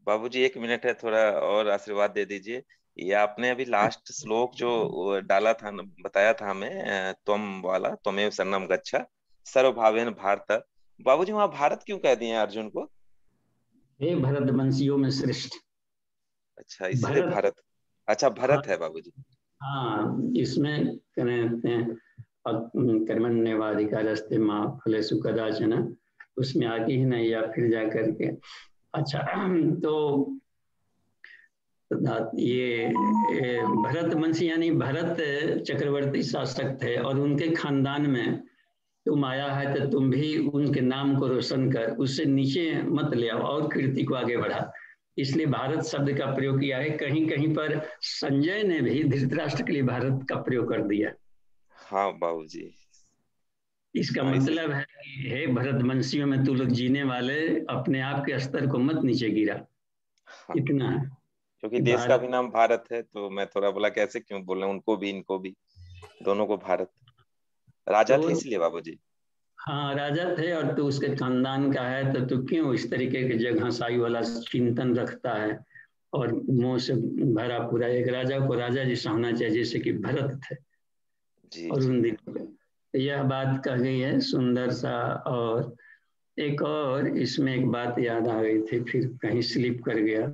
बाबूजी एक मिनट है, थोड़ा और आशीर्वाद दे दीजिए। ये आपने अभी लास्ट श्लोक जो डाला था, बताया था हमें, त्वम वाला, त्वमेव शरणम गच्छा सर्वभावेन भारत। बाबूजी वहां भारत क्यों कह दिए अर्जुन को? हे भरतवंशियों में श्रेष्ठ। अच्छा, इसलिए भारत। अच्छा, भरत है बाबूजी। हाँ, इसमें कहते हैं कर्मण्येवाधिकारस्ते मां फलेषु कदाचन, उसमें आगे ही नहीं, या फिर जा करके। अच्छा, तो ये भरतवंशी यानी भरत चक्रवर्ती शासक थे, और उनके खानदान में तुम आया है तो तुम भी उनके नाम को रोशन कर, उससे नीचे मत ले आओ और कीर्ति को आगे बढ़ा। इसलिए भारत शब्द का प्रयोग किया है। कहीं कहीं पर संजय ने भी धृतराष्ट्र के लिए भारत का प्रयोग कर दिया। हाँ बाबूजी, इसका मतलब है कि हे भरतवंशियों में तू लोग जीने वाले, अपने आप के स्तर को मत नीचे गिरा। हाँ, इतना है क्योंकि देश का भी नाम भारत है, तो मैं थोड़ा बोला कैसे क्यों बोल रहे हैं, उनको भी इनको भी, दोनों को भारत। राजा थे इसलिए बाबूजी। हाँ, राजा थे, और तू उसके खानदान का है, तो तू क्यों इस तरीके के जगहसाई वाला चिंतन रखता है और मुंह से भरा पूरा। एक राजा को राजा जैसा होना चाहिए जैसे कि भरत थे जी, और उन दिनों में। यह बात कह गई है सुंदर सा। और एक और इसमें एक बात याद आ गई थी, फिर कहीं स्लिप कर गया,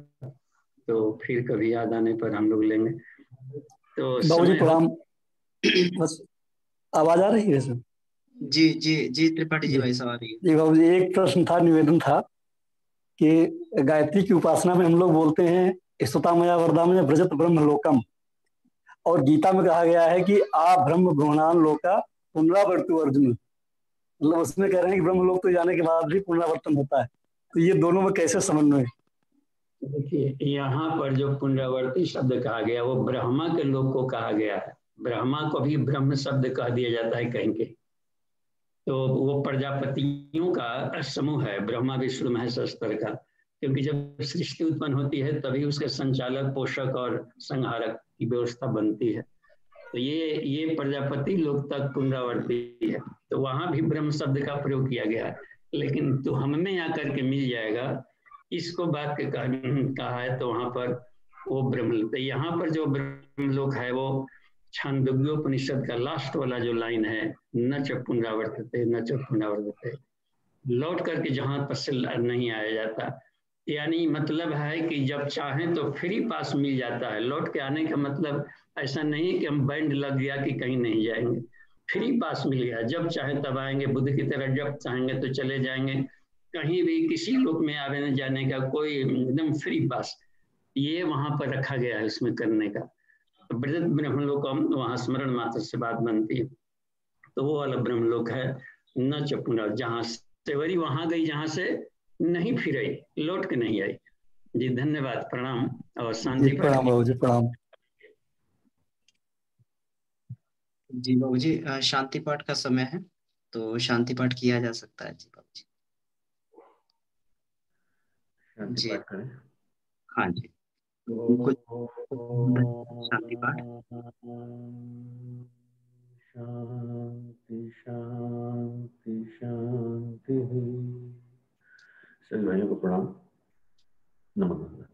तो फिर कभी याद आने पर हम लोग लेंगे। तो बाबूजी प्रणाम, बस आवाज आ रही है सर? जी जी जी, त्रिपाठी जी भाई साहब आ रही है। जी बाबूजी, एक प्रश्न था, निवेदन था कि गायत्री की उपासना में हम लोग बोलते हैं स्तुतामया वरदामया व्रजत ब्रह्म लोकम, और गीता में कहा गया है कि आ ब्रह्म भुवनान लोका पुनरावर्तु अर्जुन। मतलब उसमें कह रहे हैं कि ब्रह्म लोक तो जाने के बाद भी पुनरावर्तन होता है। तो ये दोनों में कैसे समन्वय? देखिए, यहाँ पर जो पुनरावर्ती शब्द कहा गया वो ब्रह्मा के लोक को कहा गया है। ब्रह्मा को भी ब्रह्म शब्द कह दिया जाता है कहीं के। तो वो प्रजापतियों का समूह है, ब्रह्मा विष्णु महेश स्तर का। क्योंकि जब सृष्टि उत्पन्न होती है तभी उसके संचालक, पोषक और संहारक की व्यवस्था बनती है। तो ये प्रजापति लोक तक पुनरावर्ती है, तो वहां भी ब्रह्म शब्द का प्रयोग किया गया है। लेकिन तो हम में आकर के मिल जाएगा, इसको बात के कहा है, तो वहां पर वो ब्रह्मलोक। यहाँ पर जो ब्रह्मलोक है वो छांदोग्योपनिषद का लास्ट वाला जो लाइन है, न च पुनरावर्तते न च पुनरावर्तते, लौट करके जहां पर से नहीं आया जाता। यानी मतलब है कि जब चाहें तो फ्री पास मिल जाता है। लौट के आने का मतलब ऐसा नहीं कि हम बैंड लग गया कि कहीं नहीं जाएंगे, फ्री पास मिल गया, जब चाहे तब आएंगे, बुद्ध की तरह जब चाहेंगे तो चले जाएंगे, कहीं भी किसी लोक में आने जाने का कोई एकदम फ्री पास, ये वहां पर रखा गया है उसमें करने का। तो बृहद ब्रह्मलोक वहां स्मरण मात्र से बात बनती है, तो वो वाला ब्रह्मलोक है न चपुना, जहां सेवरी वहां गई जहां से नहीं फिर आई, लौट के नहीं आई। जी धन्यवाद, प्रणाम और शांति पाठ। प्रणाम बाबू जी, प्रणाम। जी बाबू जी, शांति पाठ का समय है, तो शांति पाठ किया जा सकता है। जी बाबू जी। शांति जी पाठ करें। हाँ जी, तो कुछ शांति पाठ। शांति शांति शांति। सभी भाइयों को प्रणाम, नमस्कार।